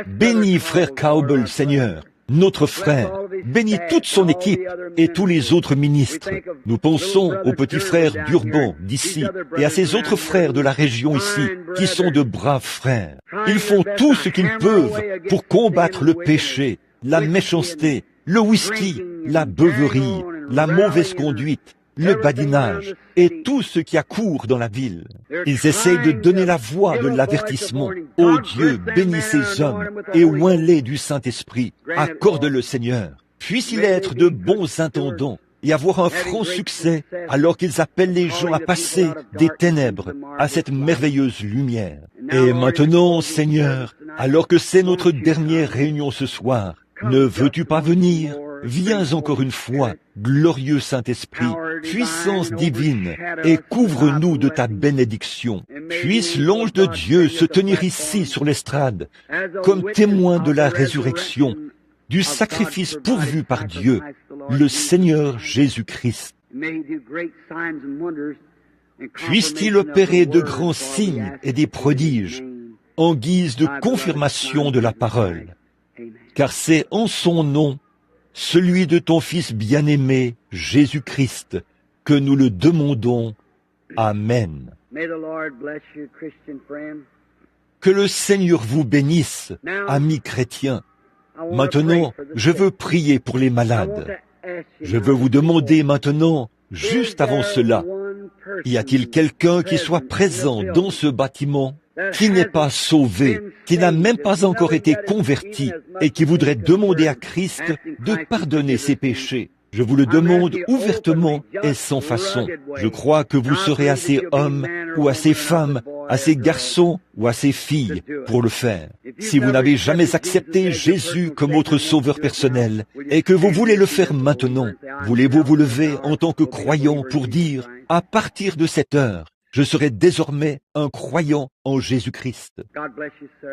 Bénis frère Cowbell, Seigneur, notre frère. Bénis toute son équipe et tous les autres ministres. Nous pensons aux petits frères d'Urban, d'ici, et à ces autres frères de la région ici, qui sont de braves frères. Ils font tout ce qu'ils peuvent pour combattre le péché, la méchanceté, le whisky, la beuverie, la mauvaise conduite, le badinage et tout ce qui accourt dans la ville. Ils essayent de donner la voix de l'avertissement. Ô Dieu, bénis ces hommes et oins-les du Saint-Esprit. Accorde-le, Seigneur. Puisse-il être de bons intendants et avoir un franc succès alors qu'ils appellent les gens à passer des ténèbres à cette merveilleuse lumière. Et maintenant, Seigneur, alors que c'est notre dernière réunion ce soir, ne veux-tu pas venir? Viens encore une fois, glorieux Saint-Esprit, puissance divine, et couvre-nous de ta bénédiction. Puisse l'ange de Dieu se tenir ici sur l'estrade, comme témoin de la résurrection, du sacrifice pourvu par Dieu, le Seigneur Jésus-Christ. Puisse-t-il opérer de grands signes et des prodiges, en guise de confirmation de la parole, car c'est en son nom, celui de ton Fils bien-aimé, Jésus-Christ, que nous le demandons. Amen. Que le Seigneur vous bénisse, amis chrétiens. Maintenant, je veux prier pour les malades. Je veux vous demander maintenant, juste avant cela, y a-t-il quelqu'un qui soit présent dans ce bâtiment, qui n'est pas sauvé, qui n'a même pas encore été converti et qui voudrait demander à Christ de pardonner ses péchés? Je vous le demande ouvertement et sans façon. Je crois que vous serez assez hommes ou assez femmes, assez garçons ou assez filles pour le faire. Si vous n'avez jamais accepté Jésus comme votre sauveur personnel et que vous voulez le faire maintenant, voulez-vous vous lever en tant que croyant pour dire, à partir de cette heure, Je serai désormais un croyant en Jésus-Christ.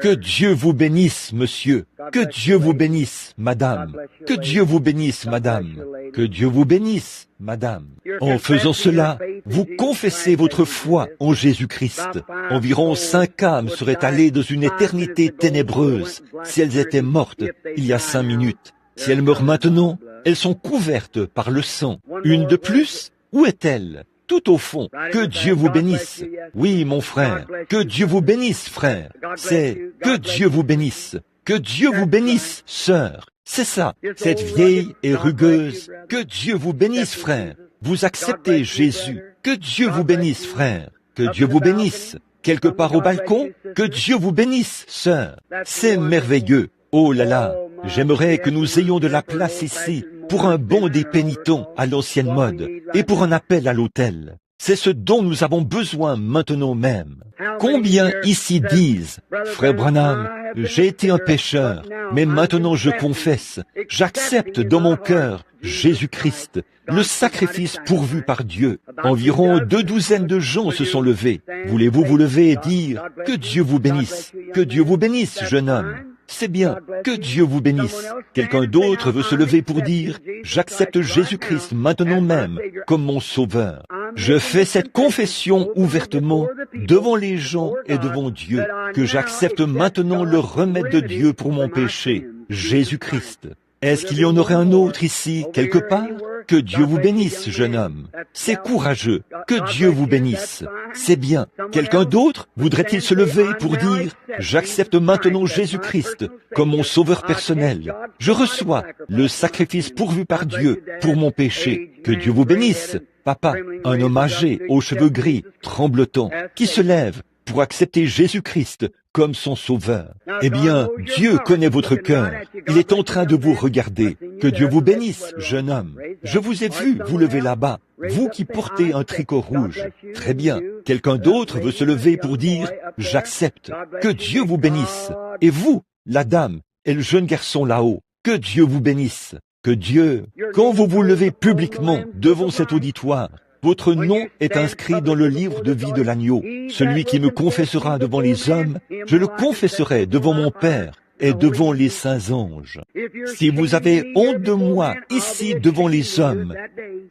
Que Dieu vous bénisse, monsieur. Que Dieu vous bénisse, madame. Que Dieu vous bénisse, madame. Que Dieu vous bénisse, madame. En faisant cela, vous confessez votre foi en Jésus-Christ. Environ 5 âmes seraient allées dans une éternité ténébreuse si elles étaient mortes il y a 5 minutes. Si elles meurent maintenant, elles sont couvertes par le sang. Une de plus, où est-elle? Tout au fond, que Dieu vous bénisse. Oui, mon frère, que Dieu vous bénisse, frère. C'est que Dieu vous bénisse. Que Dieu vous bénisse, sœur. C'est ça, cette vieille et rugueuse. Que Dieu vous bénisse, frère. Vous acceptez Jésus. Que Dieu vous bénisse, frère. Que Dieu vous bénisse. Quelque part au balcon, que Dieu vous bénisse, sœur. C'est merveilleux. Oh là là, j'aimerais que nous ayons de la place ici pour un bond des pénitents à l'ancienne mode et pour un appel à l'autel. C'est ce dont nous avons besoin maintenant même. Combien ici disent, Frère Branham, j'ai été un pécheur, mais maintenant je confesse, j'accepte dans mon cœur Jésus-Christ, le sacrifice pourvu par Dieu. Environ 2 douzaines de gens se sont levés. Voulez-vous vous lever et dire, que Dieu vous bénisse, que Dieu vous bénisse, jeune homme. C'est bien, que Dieu vous bénisse. Quelqu'un d'autre veut se lever pour dire, j'accepte Jésus-Christ maintenant même comme mon sauveur. Je fais cette confession ouvertement devant les gens et devant Dieu, que j'accepte maintenant le remède de Dieu pour mon péché, Jésus-Christ. Est-ce qu'il y en aurait un autre ici, quelque part? Que Dieu vous bénisse, jeune homme. C'est courageux. Que Dieu vous bénisse. C'est bien. Quelqu'un d'autre voudrait-il se lever pour dire, j'accepte maintenant Jésus-Christ comme mon sauveur personnel. Je reçois le sacrifice pourvu par Dieu pour mon péché. Que Dieu vous bénisse. Papa, un homme âgé, aux cheveux gris, tremblotant, qui se lève pour accepter Jésus-Christ comme son sauveur. Eh bien, Dieu connaît votre cœur. Il est en train de vous regarder. Que Dieu vous bénisse, jeune homme. Je vous ai vu vous lever là-bas, vous qui portez un tricot rouge. Très bien. Quelqu'un d'autre veut se lever pour dire, j'accepte. Que Dieu vous bénisse. Et vous, la dame et le jeune garçon là-haut, que Dieu vous bénisse. Que Dieu, quand vous vous levez publiquement devant cet auditoire, votre nom est inscrit dans le livre de vie de l'agneau. Celui qui me confessera devant les hommes, je le confesserai devant mon Père et devant les saints anges. Si vous avez honte de moi ici devant les hommes,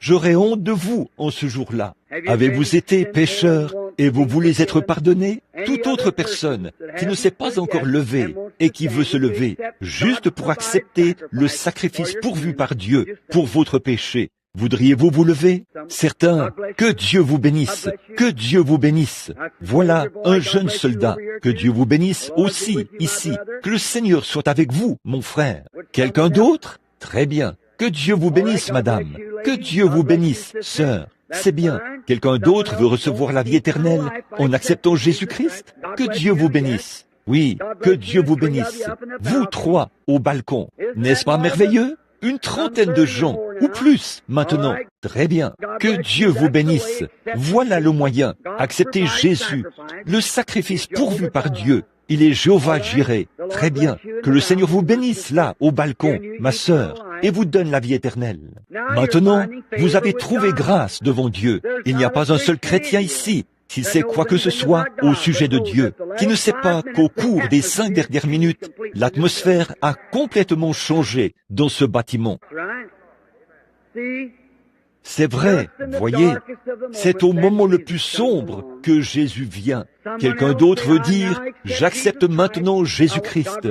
j'aurai honte de vous en ce jour-là. Avez-vous été pécheur et vous voulez être pardonné? Toute autre personne qui ne s'est pas encore levée et qui veut se lever, juste pour accepter le sacrifice pourvu par Dieu pour votre péché, voudriez-vous vous lever? Certains, que Dieu vous bénisse, que Dieu vous bénisse. Voilà un jeune soldat, que Dieu vous bénisse aussi, ici. Que le Seigneur soit avec vous, mon frère. Quelqu'un d'autre? Très bien. Que Dieu vous bénisse, madame. Que Dieu vous bénisse, sœur. C'est bien. Quelqu'un d'autre veut recevoir la vie éternelle en acceptant Jésus-Christ? Que Dieu vous bénisse. Oui, que Dieu vous bénisse. Vous 3, au balcon. N'est-ce pas merveilleux? Une trentaine de gens, ou plus, maintenant. Très bien. Que Dieu vous bénisse. Voilà le moyen. Acceptez Jésus, le sacrifice pourvu par Dieu. Il est Jéhovah Jireh. Très bien. Que le Seigneur vous bénisse là, au balcon, ma sœur, et vous donne la vie éternelle. Maintenant, vous avez trouvé grâce devant Dieu. Il n'y a pas un seul chrétien ici, s'il sait quoi que ce soit au sujet de Dieu, qui ne sait pas qu'au cours des 5 dernières minutes, l'atmosphère a complètement changé dans ce bâtiment. C'est vrai, voyez, c'est au moment le plus sombre que Jésus vient. Quelqu'un d'autre veut dire, j'accepte maintenant Jésus-Christ.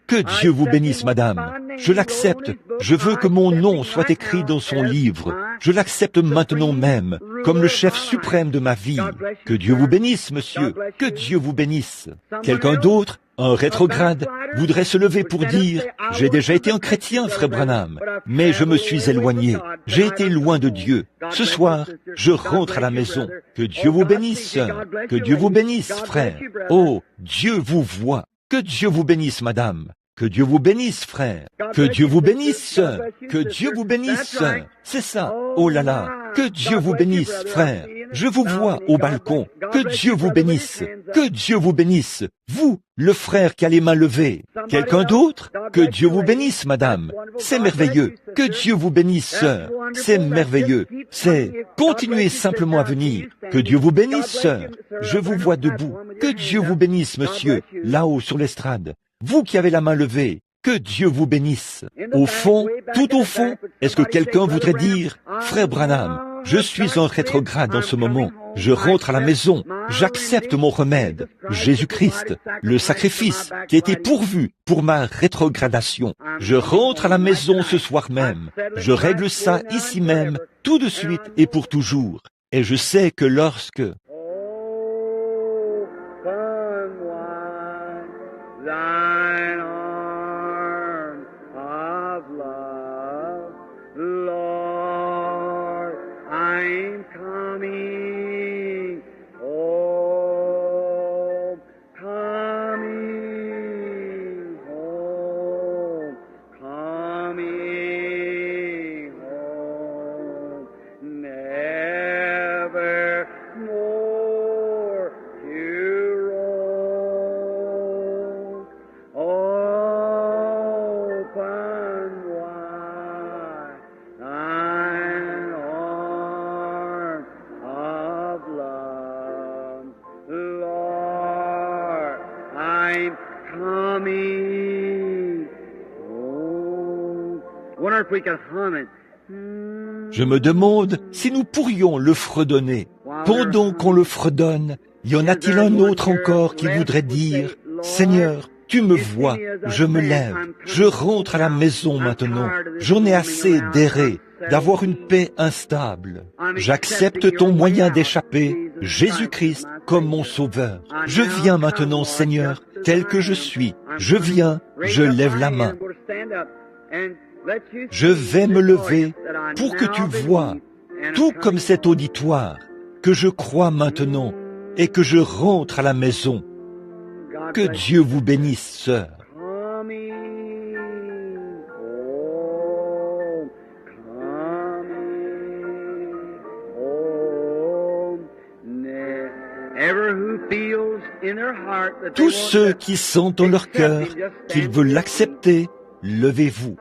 Que Dieu vous bénisse, madame. Je l'accepte. Je veux que mon nom soit écrit dans son livre. Je l'accepte maintenant même, comme le chef suprême de ma vie. Que Dieu vous bénisse, monsieur. Que Dieu vous bénisse. Quelqu'un d'autre, un rétrograde, voudrait se lever pour dire, j'ai déjà été un chrétien, frère Branham, mais je me suis éloigné. J'ai été loin de Dieu. Ce soir, je rentre à la maison. Que Dieu vous bénisse, sœur. Que Dieu vous bénisse, frère. Oh, Dieu vous voit. Que Dieu vous bénisse, madame. Que Dieu vous bénisse, frère. Que Dieu vous bénisse, sœur. Que Dieu vous bénisse, sœur. C'est ça. Oh là là. Que Dieu vous bénisse, frère. Je vous vois au balcon. Que Dieu vous bénisse. Que Dieu vous bénisse. Vous, le frère qui a les mains levées. Quelqu'un d'autre? Que Dieu vous bénisse, madame. C'est merveilleux. Que Dieu vous bénisse, sœur. C'est merveilleux. Continuez simplement à venir. Que Dieu vous bénisse, sœur. Je vous vois debout. Que Dieu vous bénisse, monsieur, là-haut sur l'estrade. Vous qui avez la main levée. Que Dieu vous bénisse. Au fond, tout au fond, est-ce que quelqu'un voudrait dire, Frère Branham, je suis en rétrograde en ce moment. Je rentre à la maison. J'accepte mon remède, Jésus-Christ, le sacrifice qui a été pourvu pour ma rétrogradation. Je rentre à la maison ce soir même. Je règle ça ici même, tout de suite et pour toujours. Et je sais que lorsque... Je me demande si nous pourrions le fredonner. Pendant qu'on le fredonne, y en a-t-il un autre encore qui voudrait dire, Seigneur, tu me vois, je me lève, je rentre à la maison maintenant, j'en ai assez d'errer, d'avoir une paix instable. J'accepte ton moyen d'échapper, Jésus-Christ, comme mon sauveur. Je viens maintenant, Seigneur, tel que je suis. Je viens, je lève la main. Je vais me lever pour que tu vois, tout comme cet auditoire, que je crois maintenant et que je rentre à la maison. Que Dieu vous bénisse, sœur. Tous ceux qui sentent dans leur cœur qu'ils veulent l'accepter, levez-vous.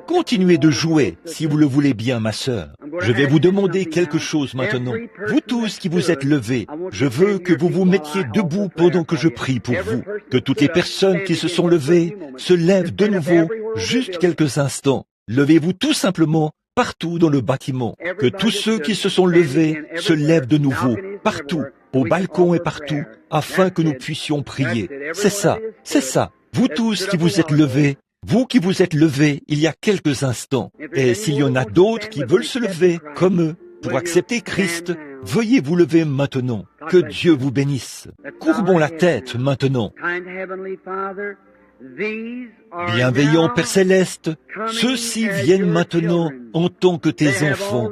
Continuez de jouer, si vous le voulez bien, ma sœur. Je vais vous demander quelque chose maintenant. Vous tous qui vous êtes levés, je veux que vous vous mettiez debout pendant que je prie pour vous. Que toutes les personnes qui se sont levées se lèvent de nouveau, juste quelques instants. Levez-vous tout simplement partout dans le bâtiment. Que tous ceux qui se sont levés se lèvent de nouveau, partout, au balcon et partout, afin que nous puissions prier. C'est ça, c'est ça. Vous tous qui vous êtes levés, vous qui vous êtes levés il y a quelques instants, et s'il y en a d'autres qui veulent se lever comme eux pour accepter Christ, veuillez vous lever maintenant. Que Dieu vous bénisse. Courbons la tête maintenant. Bienveillant Père Céleste, ceux-ci viennent maintenant en tant que tes enfants.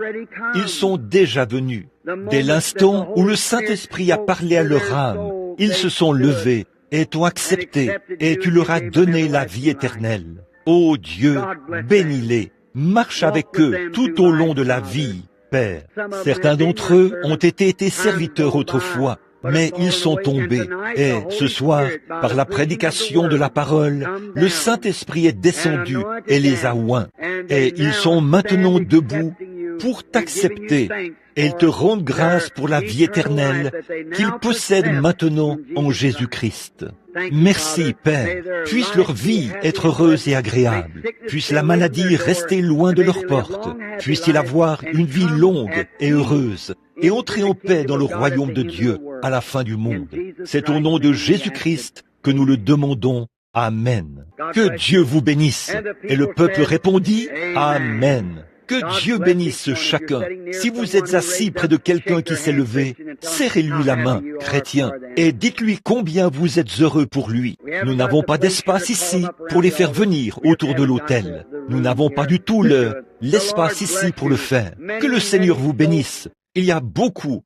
Ils sont déjà venus. Dès l'instant où le Saint-Esprit a parlé à leur âme, ils se sont levés et t'ont accepté, et tu leur as donné la vie éternelle. Ô Dieu, bénis-les, marche avec eux tout au long de la vie, Père. Certains d'entre eux ont été tes serviteurs autrefois, mais ils sont tombés. Et ce soir, par la prédication de la parole, le Saint-Esprit est descendu et les a oints. Et ils sont maintenant debout pour t'accepter. Et ils te rendent grâce pour la vie éternelle qu'ils possèdent maintenant en Jésus-Christ. Merci, Père. Puisse leur vie être heureuse et agréable. Puisse la maladie rester loin de leurs portes. Puisse-t-il avoir une vie longue et heureuse et entrer en paix dans le royaume de Dieu à la fin du monde. C'est au nom de Jésus-Christ que nous le demandons. Amen. Que Dieu vous bénisse. Et le peuple répondit, Amen. Que Dieu bénisse chacun. Si vous êtes assis près de quelqu'un qui s'est levé, Serrez-lui la main, chrétien, et dites-lui combien vous êtes heureux pour lui. Nous n'avons pas d'espace ici pour les faire venir autour de l'autel. Nous n'avons pas du tout l'espace ici pour le faire. Que le Seigneur vous bénisse. Il y a beaucoup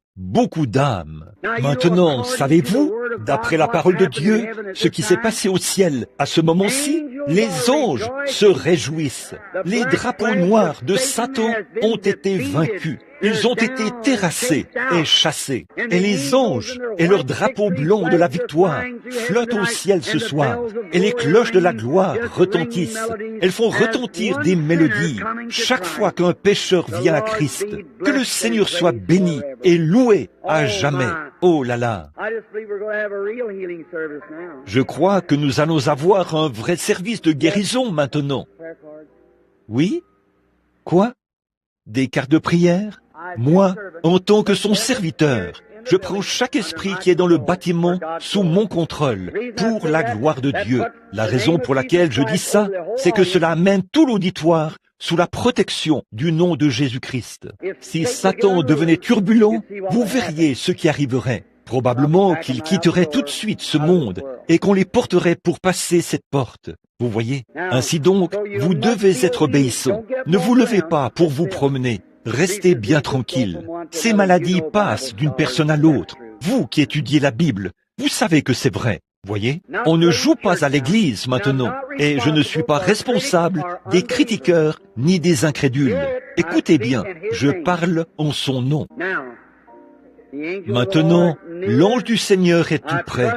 d'âmes. Maintenant, savez-vous, d'après la parole de Dieu, ce qui s'est passé au ciel à ce moment-ci? Les anges se réjouissent. Les drapeaux noirs de Satan ont été vaincus. Ils ont été terrassés et chassés. Et les anges et leurs drapeaux blancs de la victoire flottent au ciel ce soir. Et les cloches de la gloire retentissent. Elles font retentir des mélodies chaque fois qu'un pécheur vient à Christ. Que le Seigneur soit béni et loué à jamais. Oh là là! Je crois que nous allons avoir un vrai service de guérison maintenant. Oui? Quoi? Des cartes de prière? Moi, en tant que son serviteur, je prends chaque esprit qui est dans le bâtiment sous mon contrôle, pour la gloire de Dieu. La raison pour laquelle je dis ça, c'est que cela amène tout l'auditoire sous la protection du nom de Jésus-Christ. Si Satan devenait turbulent, vous verriez ce qui arriverait. Probablement qu'il quitterait tout de suite ce monde et qu'on les porterait pour passer cette porte. Vous voyez? Ainsi donc, vous devez être obéissants. Ne vous levez pas pour vous promener. Restez bien tranquille. Ces maladies passent d'une personne à l'autre. Vous qui étudiez la Bible, vous savez que c'est vrai. Voyez, on ne joue pas à l'église maintenant, et je ne suis pas responsable des critiqueurs ni des incrédules. Écoutez bien, je parle en son nom. Maintenant, l'ange du Seigneur est tout près.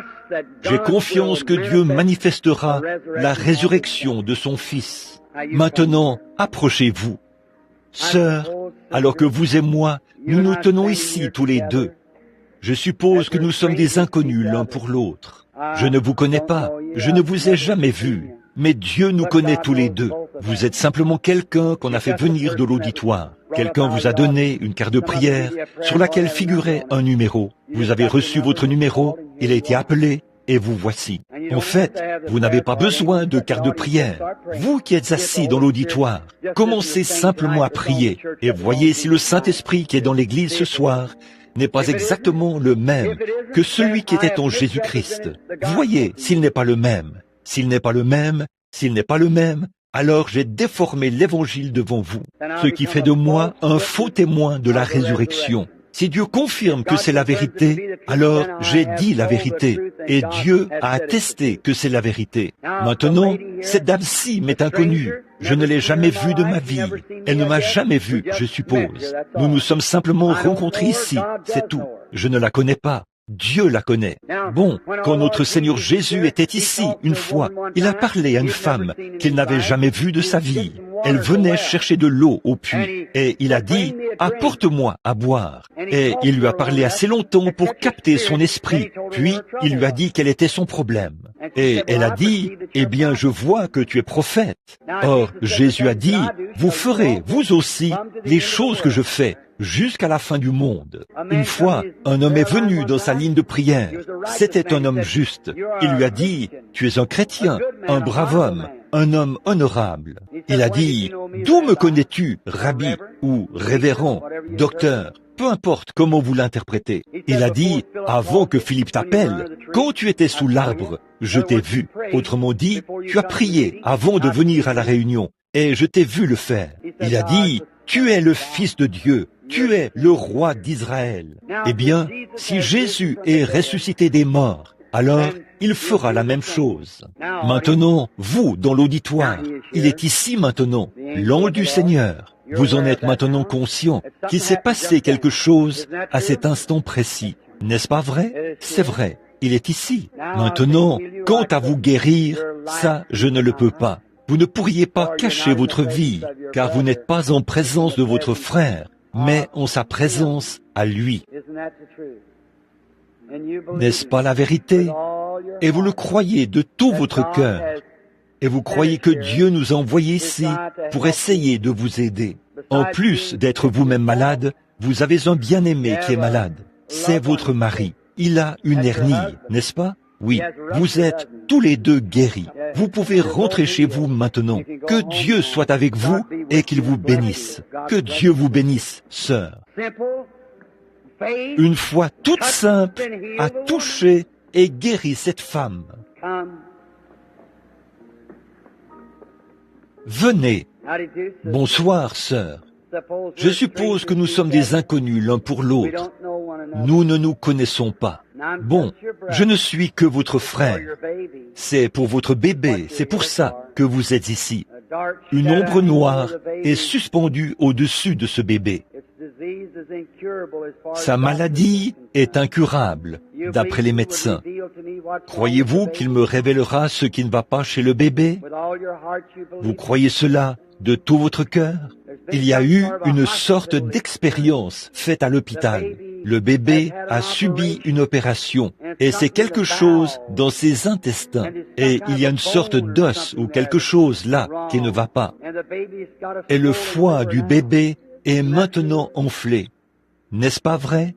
J'ai confiance que Dieu manifestera la résurrection de son Fils. Maintenant, approchez-vous. Sœur, alors que vous et moi, nous nous tenons ici tous les deux. Je suppose que nous sommes des inconnus l'un pour l'autre. Je ne vous connais pas, je ne vous ai jamais vu, mais Dieu nous connaît tous les deux. Vous êtes simplement quelqu'un qu'on a fait venir de l'auditoire. Quelqu'un vous a donné une carte de prière sur laquelle figurait un numéro. Vous avez reçu votre numéro, il a été appelé, et vous voici. En fait, vous n'avez pas besoin de carte de prière. Vous qui êtes assis dans l'auditoire, commencez simplement à prier et voyez si le Saint-Esprit qui est dans l'église ce soir n'est pas exactement le même que celui qui était en Jésus-Christ. Voyez s'il n'est pas le même. S'il n'est pas le même, s'il n'est pas le même, alors j'ai déformé l'évangile devant vous, ce qui fait de moi un faux témoin de la résurrection. Si Dieu confirme que c'est la vérité, alors j'ai dit la vérité, et Dieu a attesté que c'est la vérité. Maintenant, cette dame-ci m'est inconnue. Je ne l'ai jamais vue de ma vie. Elle ne m'a jamais vu, je suppose. Nous nous sommes simplement rencontrés ici, c'est tout. Je ne la connais pas. Dieu la connaît. Bon, quand notre Seigneur Jésus était ici une fois, il a parlé à une femme qu'il n'avait jamais vue de sa vie. Elle venait chercher de l'eau au puits et il a dit « Apporte-moi à boire ». Et il lui a parlé assez longtemps pour capter son esprit. Puis il lui a dit quel était son problème. Et elle a dit « Eh bien, je vois que tu es prophète ». Or, Jésus a dit « Vous ferez, vous aussi, les choses que je fais ». Jusqu'à la fin du monde. Une fois, un homme est venu dans sa ligne de prière. C'était un homme juste. Il lui a dit, « Tu es un chrétien, un brave homme, un homme honorable. » Il a dit, « D'où me connais-tu, rabbi ou révérend, docteur, peu importe comment vous l'interprétez. » Il a dit, « Avant que Philippe t'appelle, quand tu étais sous l'arbre, je t'ai vu. » Autrement dit, tu as prié avant de venir à la réunion, et je t'ai vu le faire. Il a dit, « Tu es le Fils de Dieu. Tu es le roi d'Israël. » Eh bien, si Jésus est ressuscité des morts, alors il fera la même chose. Maintenant, vous, dans l'auditoire, il est ici maintenant, l'ange du Seigneur. Vous en êtes maintenant conscient qu'il s'est passé quelque chose à cet instant précis. N'est-ce pas vrai? C'est vrai, il est ici. Maintenant, quant à vous guérir, ça, je ne le peux pas. Vous ne pourriez pas cacher votre vie, car vous n'êtes pas en présence de votre frère, mais en sa présence à lui. N'est-ce pas la vérité? Et vous le croyez de tout votre cœur. Et vous croyez que Dieu nous a envoyés ici pour essayer de vous aider. En plus d'être vous-même malade, vous avez un bien-aimé qui est malade. C'est votre mari. Il a une hernie, n'est-ce pas? Oui, vous êtes tous les deux guéris. Vous pouvez rentrer chez vous maintenant. Que Dieu soit avec vous et qu'il vous bénisse. Que Dieu vous bénisse, sœur. Une foi toute simple a touché et guéri cette femme. Venez. Bonsoir, sœur. Je suppose que nous sommes des inconnus l'un pour l'autre. Nous ne nous connaissons pas. Bon, je ne suis que votre frère. C'est pour votre bébé, c'est pour ça que vous êtes ici. Une ombre noire est suspendue au-dessus de ce bébé. Sa maladie est incurable, d'après les médecins. Croyez-vous qu'il me révélera ce qui ne va pas chez le bébé? Vous croyez cela de tout votre cœur? Il y a eu une sorte d'expérience faite à l'hôpital. Le bébé a subi une opération et c'est quelque chose dans ses intestins. Et il y a une sorte d'os ou quelque chose là qui ne va pas. Et le foie du bébé est maintenant enflé. N'est-ce pas vrai?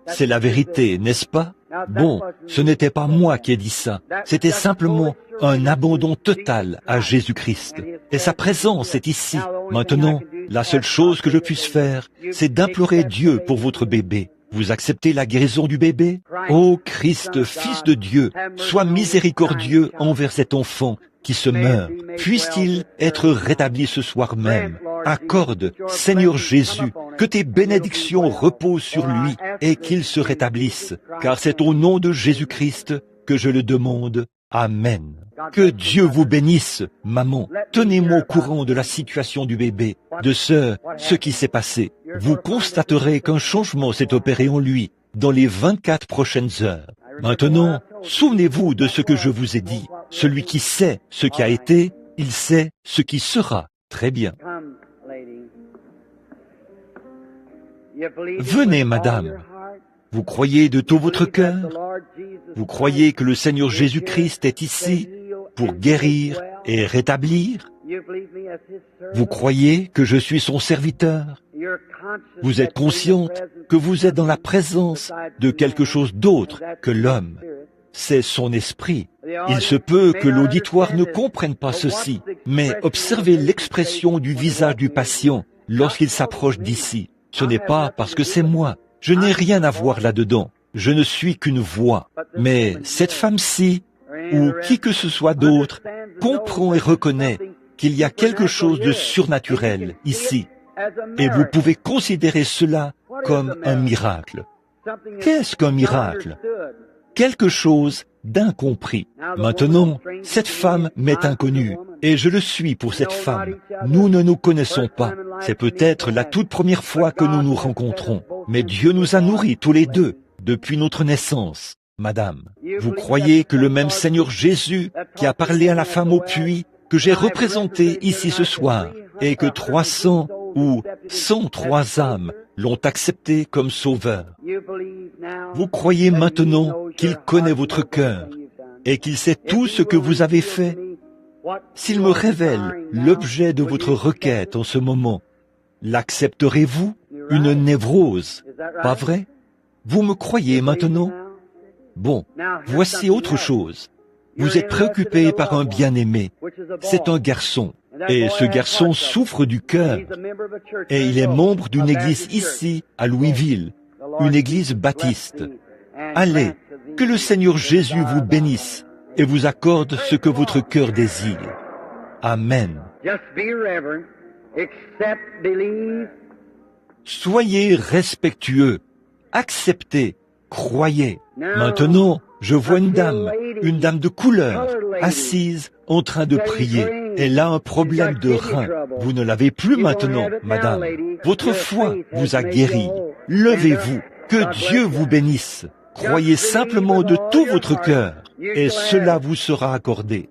C'est la vérité, n'est-ce pas? Bon, ce n'était pas moi qui ai dit ça. C'était simplement un abandon total à Jésus-Christ. Et sa présence est ici. Maintenant, la seule chose que je puisse faire, c'est d'implorer Dieu pour votre bébé. Vous acceptez la guérison du bébé? Ô Christ, Fils de Dieu, sois miséricordieux envers cet enfant qui se meurt. Puisse-t-il être rétabli ce soir même? Accorde, Seigneur Jésus, que tes bénédictions reposent sur lui et qu'il se rétablisse, car c'est au nom de Jésus-Christ que je le demande. Amen. Que Dieu vous bénisse, maman. Tenez-moi au courant de la situation du bébé, de ce qui s'est passé. Vous constaterez qu'un changement s'est opéré en lui dans les 24 prochaines heures. Maintenant, souvenez-vous de ce que je vous ai dit. Celui qui sait ce qui a été, il sait ce qui sera. Très bien. Venez, madame. Vous croyez de tout votre cœur? Vous croyez que le Seigneur Jésus-Christ est ici pour guérir et rétablir? Vous croyez que je suis son serviteur? Vous êtes consciente que vous êtes dans la présence de quelque chose d'autre que l'homme. C'est son esprit. Il se peut que l'auditoire ne comprenne pas ceci, mais observez l'expression du visage du patient lorsqu'il s'approche d'ici. Ce n'est pas parce que c'est moi. Je n'ai rien à voir là-dedans. Je ne suis qu'une voix. Mais cette femme-ci, ou qui que ce soit d'autre, comprend et reconnaît qu'il y a quelque chose de surnaturel ici. Et vous pouvez considérer cela comme un miracle. Qu'est-ce qu'un miracle? Quelque chose d'incompris. Maintenant, cette femme m'est inconnue, et je le suis pour cette femme. Nous ne nous connaissons pas. C'est peut-être la toute première fois que nous nous rencontrons, mais Dieu nous a nourris tous les deux depuis notre naissance. Madame, vous croyez que le même Seigneur Jésus qui a parlé à la femme au puits, que j'ai représenté ici ce soir, et que 300 ou 103 âmes l'ont accepté comme sauveur. Vous croyez maintenant qu'il connaît votre cœur et qu'il sait tout ce que vous avez fait? S'il me révèle l'objet de votre requête en ce moment, l'accepterez-vous? Une névrose, pas vrai? Vous me croyez maintenant? Bon, voici autre chose. Vous êtes préoccupé par un bien-aimé. C'est un garçon. Et ce garçon souffre du cœur. Et il est membre d'une église ici, à Louisville, une église baptiste. Allez, que le Seigneur Jésus vous bénisse et vous accorde ce que votre cœur désire. Amen. Soyez respectueux, acceptez, croyez. Maintenant, je vois une dame de couleur, assise en train de prier. Elle a un problème de rein. Vous ne l'avez plus maintenant, madame. Votre foi vous a guéri. Levez-vous. Que Dieu vous bénisse. Croyez simplement de tout votre cœur et cela vous sera accordé.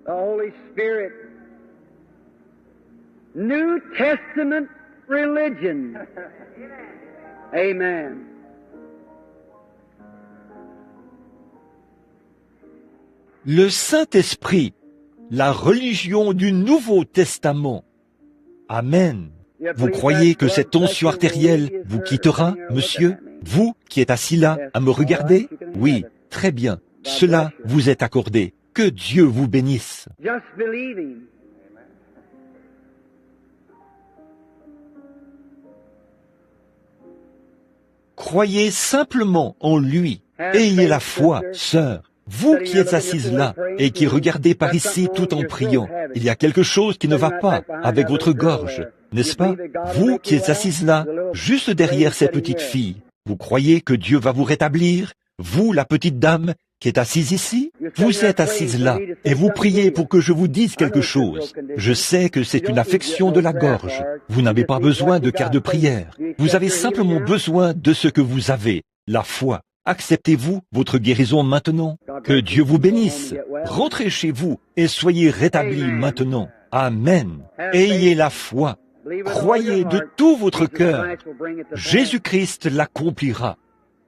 New Testament religion. Amen. Le Saint-Esprit, la religion du Nouveau Testament. Amen. Vous croyez que cette tension artérielle vous quittera, monsieur? Vous qui êtes assis là à me regarder? Oui, très bien. Cela vous est accordé. Que Dieu vous bénisse. Just believing. Croyez simplement en lui. Ayez la foi, sœur. Vous qui êtes assise là et qui regardez par ici tout en priant, il y a quelque chose qui ne va pas avec votre gorge, n'est-ce pas? Vous qui êtes assise là, juste derrière cette petite fille, vous croyez que Dieu va vous rétablir? Vous, la petite dame qui est assise ici, vous êtes assise là et vous priez pour que je vous dise quelque chose. Je sais que c'est une affection de la gorge. Vous n'avez pas besoin de quart de prière. Vous avez simplement besoin de ce que vous avez, la foi. Acceptez-vous votre guérison maintenant? Que Dieu vous bénisse. Rentrez chez vous et soyez rétablis maintenant. Amen. Ayez la foi. Croyez de tout votre cœur. Jésus-Christ l'accomplira.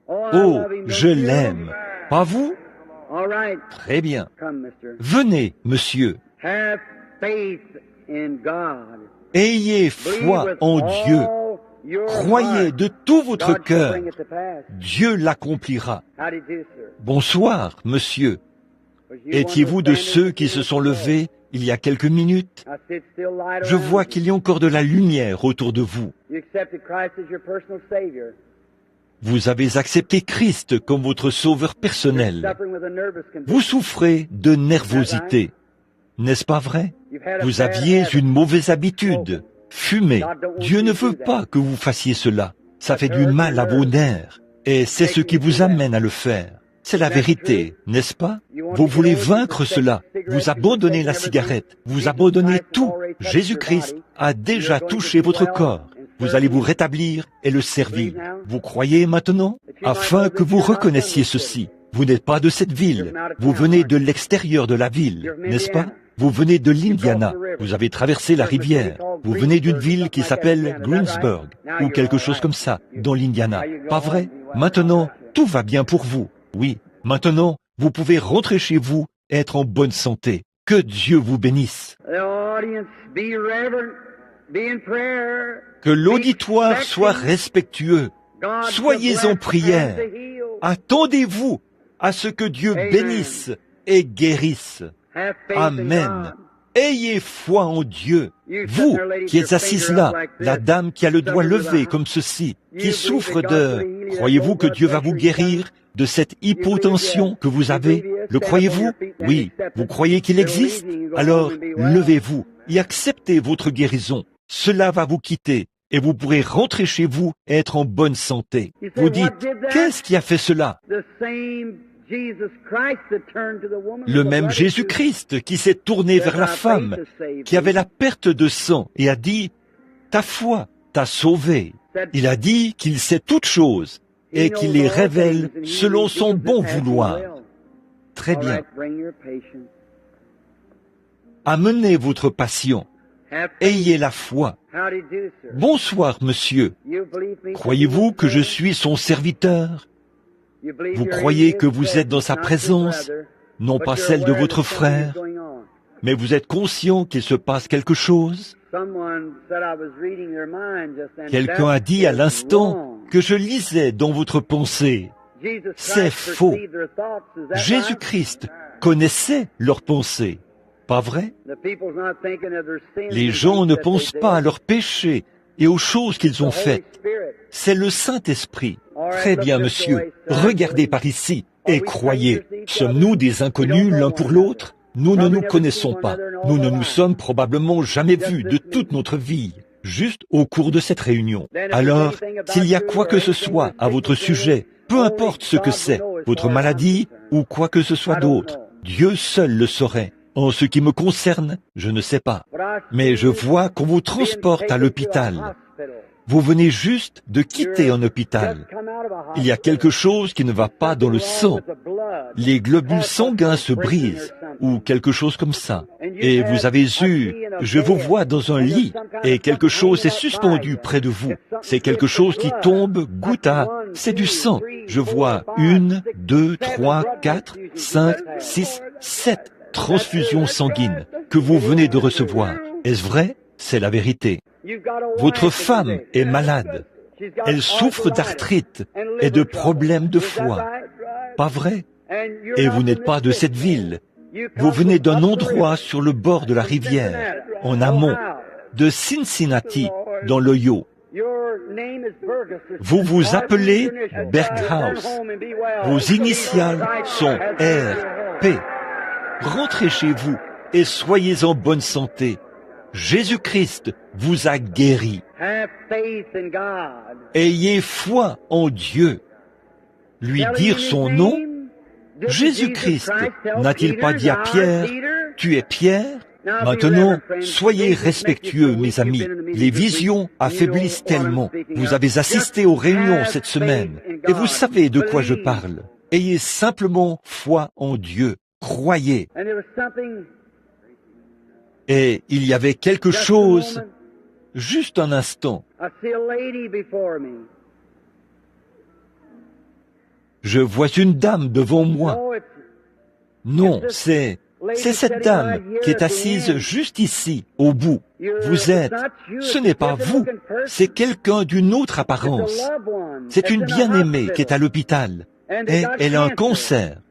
Oh, je l'aime. Pas vous? Très bien. Venez, monsieur. Ayez foi en Dieu. Croyez de tout votre cœur. Dieu l'accomplira. Bonsoir, monsieur. Étiez-vous de ceux qui se sont levés il y a quelques minutes? Je vois qu'il y a encore de la lumière autour de vous. Vous avez accepté Christ comme votre sauveur personnel. Vous souffrez de nervosité. N'est-ce pas vrai? Vous aviez une mauvaise habitude. Fumer. Dieu ne veut pas que vous fassiez cela. Ça fait du mal à vos nerfs. Et c'est ce qui vous amène à le faire. C'est la vérité, n'est-ce pas? Vous voulez vaincre cela. Vous abandonnez la cigarette. Vous abandonnez tout. Jésus-Christ a déjà touché votre corps. Vous allez vous rétablir et le servir. Vous croyez maintenant? Afin que vous reconnaissiez ceci. Vous n'êtes pas de cette ville. Vous venez de l'extérieur de la ville, n'est-ce pas? Vous venez de l'Indiana. Vous avez traversé la rivière. Vous venez d'une ville qui s'appelle Greensburg, ou quelque chose comme ça, dans l'Indiana. Pas vrai? Maintenant, tout va bien pour vous. Oui. Maintenant, vous pouvez rentrer chez vous et être en bonne santé. Que Dieu vous bénisse. Que l'auditoire soit respectueux. Soyez en prière. Attendez-vous à ce que Dieu bénisse et guérisse. Amen. Ayez foi en Dieu. Vous qui êtes assise là, la dame qui a le doigt levé comme ceci, qui souffre de... Croyez-vous que Dieu va vous guérir de cette hypotension que vous avez? Le croyez-vous? Oui. Vous croyez qu'il existe? Alors, levez-vous et acceptez votre guérison. Cela va vous quitter et vous pourrez rentrer chez vous et être en bonne santé. Vous dites, qu'est-ce qui a fait cela? Le même Jésus-Christ qui s'est tourné vers la femme qui avait la perte de sang et a dit, ta foi t'a sauvé. Il a dit qu'il sait toutes choses et qu'il les révèle selon son bon vouloir. Très bien. Amenez votre passion. Ayez la foi. Bonsoir, monsieur. Croyez-vous que je suis son serviteur? Vous croyez que vous êtes dans sa présence, non pas celle de votre frère, mais vous êtes conscient qu'il se passe quelque chose? Quelqu'un a dit à l'instant que je lisais dans votre pensée. C'est faux. Jésus-Christ connaissait leurs pensées. Pas vrai? Les gens ne pensent pas à leurs péchés et aux choses qu'ils ont faites. C'est le Saint-Esprit. Très bien, monsieur. Regardez par ici et croyez. Sommes-nous des inconnus l'un pour l'autre? Nous ne nous connaissons pas. Nous ne nous sommes probablement jamais vus de toute notre vie, juste au cours de cette réunion. Alors, s'il y a quoi que ce soit à votre sujet, peu importe ce que c'est, votre maladie ou quoi que ce soit d'autre, Dieu seul le saurait. En ce qui me concerne, je ne sais pas. Mais je vois qu'on vous transporte à l'hôpital. Vous venez juste de quitter un hôpital. Il y a quelque chose qui ne va pas dans le sang. Les globules sanguins se brisent, ou quelque chose comme ça. Et vous avez je vous vois dans un lit, et quelque chose est suspendu près de vous. C'est quelque chose qui tombe goutte à... C'est du sang. Je vois 1, 2, 3, 4, 5, 6, 7 transfusions sanguines que vous venez de recevoir. Est-ce vrai? C'est la vérité. Votre femme est malade. Elle souffre d'arthrite et de problèmes de foie. Pas vrai? Et vous n'êtes pas de cette ville. Vous venez d'un endroit sur le bord de la rivière, en amont, de Cincinnati, dans l'Ohio. Vous vous appelez Berghaus. Vos initiales sont R.P. Rentrez chez vous et soyez en bonne santé. Jésus-Christ vous a guéri. Ayez foi en Dieu. Lui dire son nom. Jésus-Christ n'a-t-il pas dit à Pierre, « Tu es Pierre » Maintenant, soyez respectueux, mes amis. Les visions affaiblissent tellement. Vous avez assisté aux réunions cette semaine et vous savez de quoi je parle. Ayez simplement foi en Dieu. Croyez. Et il y avait quelque chose, juste un instant. Je vois une dame devant moi. Non, c'est cette dame qui est assise juste ici, au bout. Ce n'est pas vous, c'est quelqu'un d'une autre apparence. C'est une bien-aimée qui est à l'hôpital et elle a un cancer.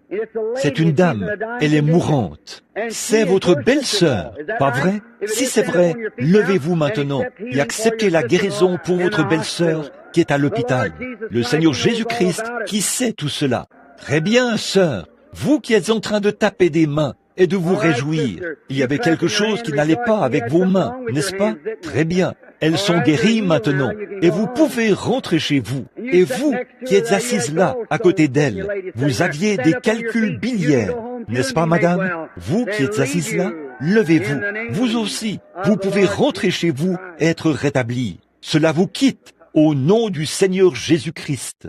C'est une dame, elle est mourante. C'est votre belle-sœur, pas vrai? Si c'est vrai, levez-vous maintenant et acceptez la guérison pour votre belle-sœur qui est à l'hôpital. Le Seigneur Jésus-Christ qui sait tout cela. Très bien, sœur, vous qui êtes en train de taper des mains et de vous réjouir. Il y avait quelque chose qui n'allait pas avec vos mains, n'est-ce pas? Très bien. Elles sont guéries maintenant et vous pouvez rentrer chez vous. Et vous qui êtes assise là, à côté d'elle, vous aviez des calculs biliaires, n'est-ce pas, madame? Vous qui êtes assise là, levez-vous. Vous aussi, vous pouvez rentrer chez vous et être rétablis. Cela vous quitte au nom du Seigneur Jésus-Christ.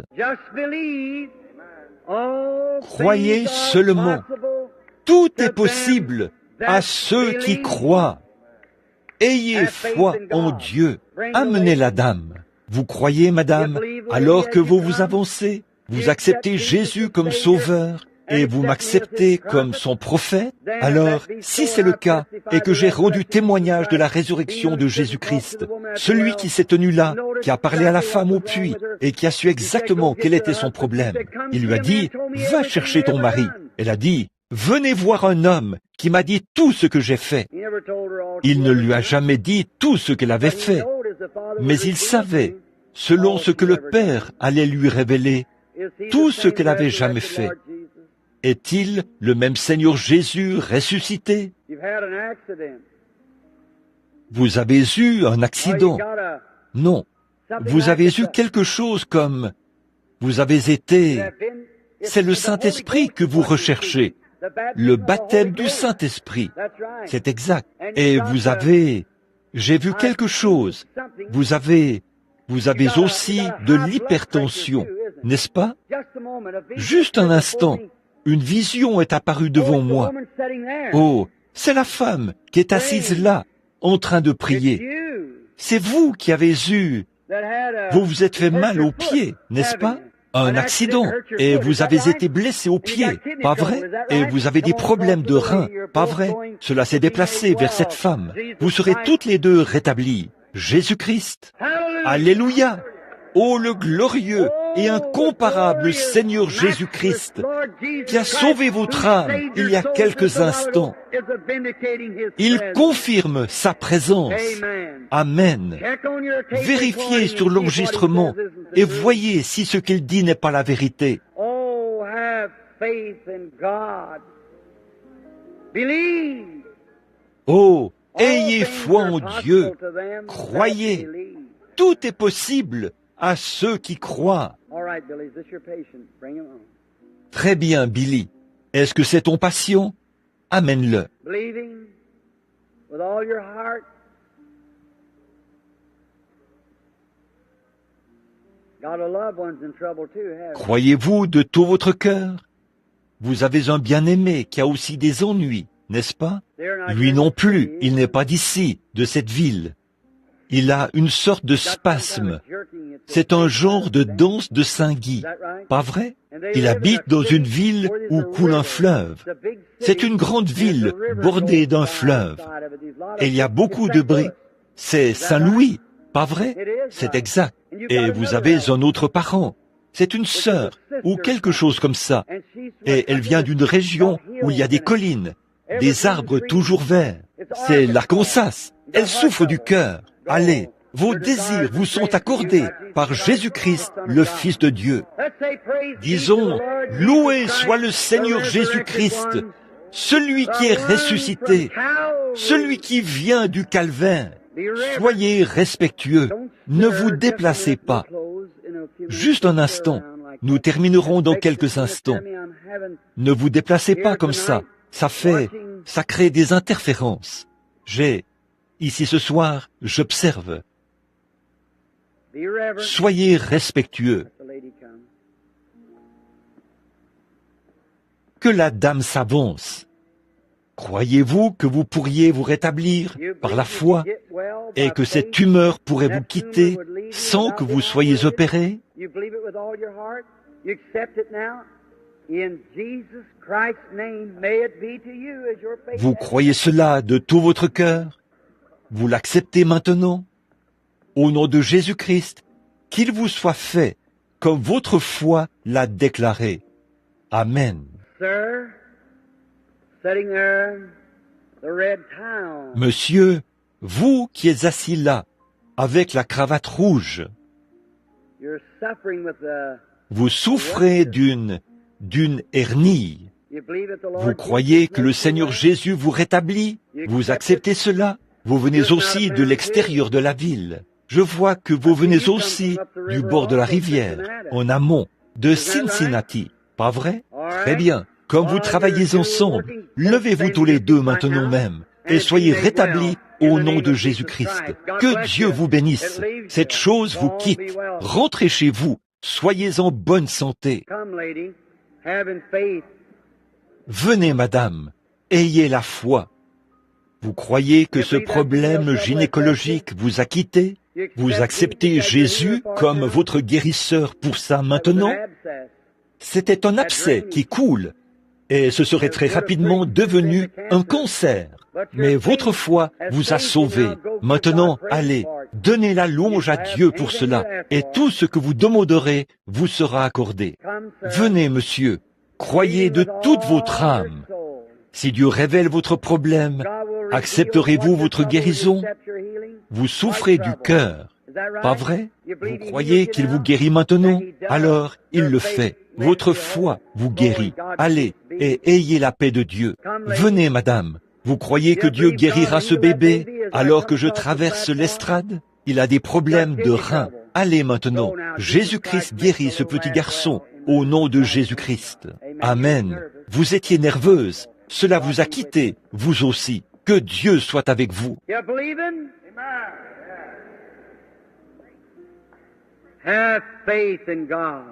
Croyez seulement. Tout est possible à ceux qui croient. Ayez foi en Dieu. Amenez la dame. Vous croyez, madame, alors que vous vous avancez, vous acceptez Jésus comme sauveur et vous m'acceptez comme son prophète. Alors, si c'est le cas et que j'ai rendu témoignage de la résurrection de Jésus-Christ, celui qui s'est tenu là, qui a parlé à la femme au puits et qui a su exactement quel était son problème, il lui a dit, « Va chercher ton mari. » Elle a dit, « Venez voir un homme qui m'a dit tout ce que j'ai fait. » Il ne lui a jamais dit tout ce qu'elle avait fait, mais il savait, selon ce que le Père allait lui révéler, tout ce qu'elle avait jamais fait. Est-il le même Seigneur Jésus ressuscité? Vous avez eu un accident. Non, vous avez eu quelque chose comme... Vous avez été... C'est le Saint-Esprit que vous recherchez. Le baptême du Saint-Esprit. C'est exact. Et vous avez... J'ai vu quelque chose. Vous avez aussi de l'hypertension, n'est-ce pas? Juste un instant. Une vision est apparue devant moi. Oh, c'est la femme qui est assise là, en train de prier. C'est vous qui avez eu... Vous vous êtes fait mal au pied, n'est-ce pas? Un accident, et vous avez été blessé au pied, pas vrai? Et vous avez des problèmes de reins, pas vrai? Cela s'est déplacé vers cette femme. Vous serez toutes les deux rétablies. Jésus-Christ. Alléluia! Oh, le glorieux et incomparable Seigneur Jésus-Christ, qui a sauvé votre âme il y a quelques instants. Il confirme sa présence. Amen. Vérifiez sur l'enregistrement et voyez si ce qu'il dit n'est pas la vérité. Oh, ayez foi en Dieu. Croyez. Tout est possible à ceux qui croient. Très bien, Billy. Est-ce que c'est ton patient? Amène-le. Croyez-vous de tout votre cœur? Vous avez un bien-aimé qui a aussi des ennuis, n'est-ce pas? Lui non plus, il n'est pas d'ici, de cette ville. Il a une sorte de spasme. C'est un genre de danse de Saint-Guy, pas vrai? Il habite dans une ville où coule un fleuve. C'est une grande ville bordée d'un fleuve. Et il y a beaucoup de bruit. C'est Saint-Louis, pas vrai? C'est exact. Et vous avez un autre parent. C'est une sœur, ou quelque chose comme ça. Et elle vient d'une région où il y a des collines, des arbres toujours verts. C'est l'Arkansas. Elle souffre du cœur. Allez, Vos désirs vous sont accordés par Jésus-Christ, le Fils de Dieu. Disons, loué soit le Seigneur Jésus-Christ, celui qui est ressuscité, celui qui vient du calvaire. Soyez respectueux, ne vous déplacez pas. Juste un instant, nous terminerons dans quelques instants. Ne vous déplacez pas comme ça, ça crée des interférences. Ici ce soir, j'observe. Soyez respectueux. Que la dame s'avance. Croyez-vous que vous pourriez vous rétablir par la foi et que cette tumeur pourrait vous quitter sans que vous soyez opéré? Vous croyez cela de tout votre cœur? Vous l'acceptez maintenant? Au nom de Jésus-Christ, qu'il vous soit fait comme votre foi l'a déclaré. Amen. Monsieur, vous qui êtes assis là, avec la cravate rouge, vous souffrez d'une hernie. Vous croyez que le Seigneur Jésus vous rétablit? Vous acceptez cela? Vous venez aussi de l'extérieur de la ville. Je vois que vous venez aussi du bord de la rivière, en amont, de Cincinnati. Pas vrai? Très bien. Comme vous travaillez ensemble, levez-vous tous les deux maintenant même et soyez rétablis au nom de Jésus-Christ. Que Dieu vous bénisse. Cette chose vous quitte. Rentrez chez vous. Soyez en bonne santé. Venez, madame. Ayez la foi. Vous croyez que ce problème gynécologique vous a quitté? Vous acceptez Jésus comme votre guérisseur pour ça maintenant? C'était un abcès qui coule, et ce serait très rapidement devenu un cancer. Mais votre foi vous a sauvé. Maintenant, allez, donnez la louange à Dieu pour cela, et tout ce que vous demanderez vous sera accordé. Venez, monsieur, croyez de toute votre âme. Si Dieu révèle votre problème, accepterez-vous votre guérison? Vous souffrez du cœur, pas vrai? Vous croyez qu'il vous guérit maintenant? Alors, il le fait. Votre foi vous guérit. Allez, et ayez la paix de Dieu. Venez, madame. Vous croyez que Dieu guérira ce bébé alors que je traverse l'estrade? Il a des problèmes de reins. Allez maintenant. Jésus-Christ guérit ce petit garçon au nom de Jésus-Christ. Amen. Vous étiez nerveuse. Cela vous a quitté, vous aussi. Que Dieu soit avec vous. Have faith in God.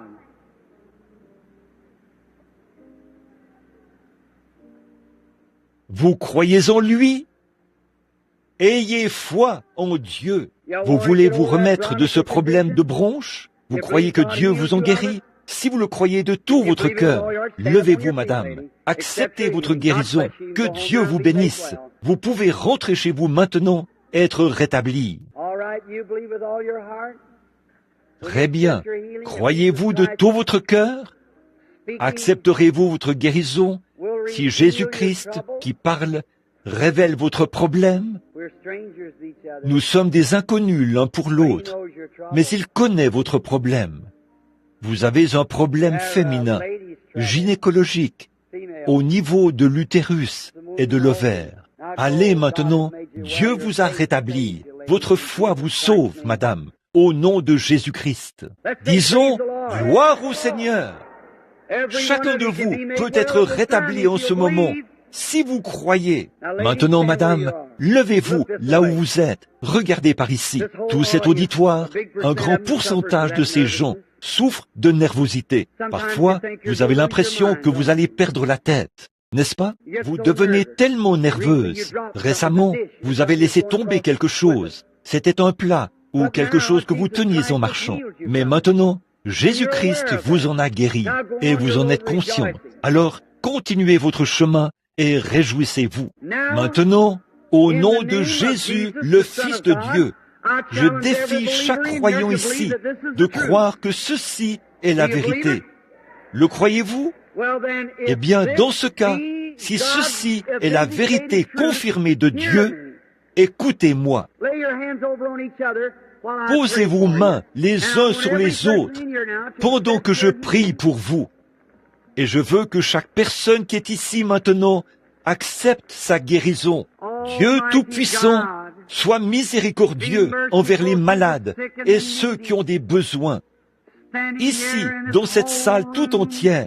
Vous croyez en lui? Ayez foi en Dieu. Vous voulez vous remettre de ce problème de bronche? Vous croyez que Dieu vous en guérit? Si vous le croyez de tout votre cœur, levez-vous, madame. Acceptez votre guérison. Que Dieu vous bénisse. Vous pouvez rentrer chez vous maintenant, être rétabli. Très bien. Croyez-vous de tout votre cœur? Accepterez-vous votre guérison si Jésus-Christ, qui parle, révèle votre problème? Nous sommes des inconnus l'un pour l'autre, mais il connaît votre problème. Vous avez un problème féminin, gynécologique, au niveau de l'utérus et de l'ovaire. Allez maintenant, Dieu vous a rétabli. Votre foi vous sauve, madame, au nom de Jésus-Christ. Disons, gloire au Seigneur. Chacun de vous peut être rétabli en ce moment, si vous croyez. Maintenant, madame, levez-vous là où vous êtes. Regardez par ici. Tout cet auditoire, un grand pourcentage de ces gens souffrent de nervosité. Parfois, vous avez l'impression que vous allez perdre la tête. N'est-ce pas? Vous devenez tellement nerveuse. Récemment, vous avez laissé tomber quelque chose. C'était un plat ou quelque chose que vous teniez en marchant. Mais maintenant, Jésus-Christ vous en a guéri et vous en êtes conscient. Alors, continuez votre chemin et réjouissez-vous. Maintenant, au nom de Jésus, le Fils de Dieu, je défie chaque croyant ici de croire que ceci est la vérité. Le croyez-vous? Eh bien, dans ce cas, si ceci est la vérité confirmée de Dieu, écoutez-moi. Posez vos mains les uns sur les autres pendant que je prie pour vous. Et je veux que chaque personne qui est ici maintenant accepte sa guérison. Dieu Tout-Puissant, sois miséricordieux envers les malades et ceux qui ont des besoins. Ici, dans cette salle tout entière,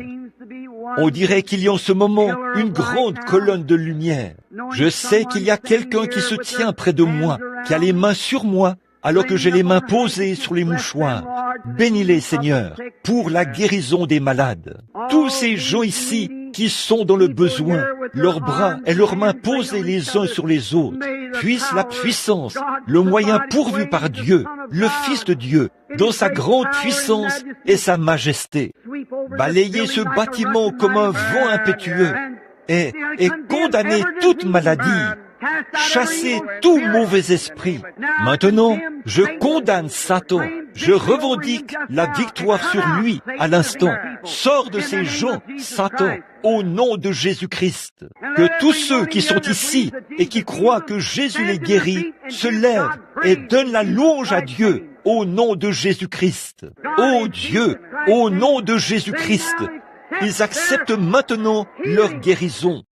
on dirait qu'il y a en ce moment une grande colonne de lumière. Je sais qu'il y a quelqu'un qui se tient près de moi, qui a les mains sur moi, alors que j'ai les mains posées sur les mouchoirs. Bénis-les, Seigneur, pour la guérison des malades. Tous ces gens ici qui sont dans le besoin, leurs bras et leurs mains posés les uns sur les autres, puisse la puissance, le moyen pourvu par Dieu, le Fils de Dieu, dans sa grande puissance et sa majesté, balayer ce bâtiment comme un vent impétueux et condamner toute maladie, chasser tout mauvais esprit. Maintenant, je condamne Satan. Je revendique la victoire sur lui à l'instant. Sors de ces gens, Satan, au nom de Jésus-Christ. Que tous ceux qui sont ici et qui croient que Jésus les guérit se lèvent et donnent la louange à Dieu au nom de Jésus-Christ. Ô Dieu, au nom de Jésus-Christ, ils acceptent maintenant leur guérison.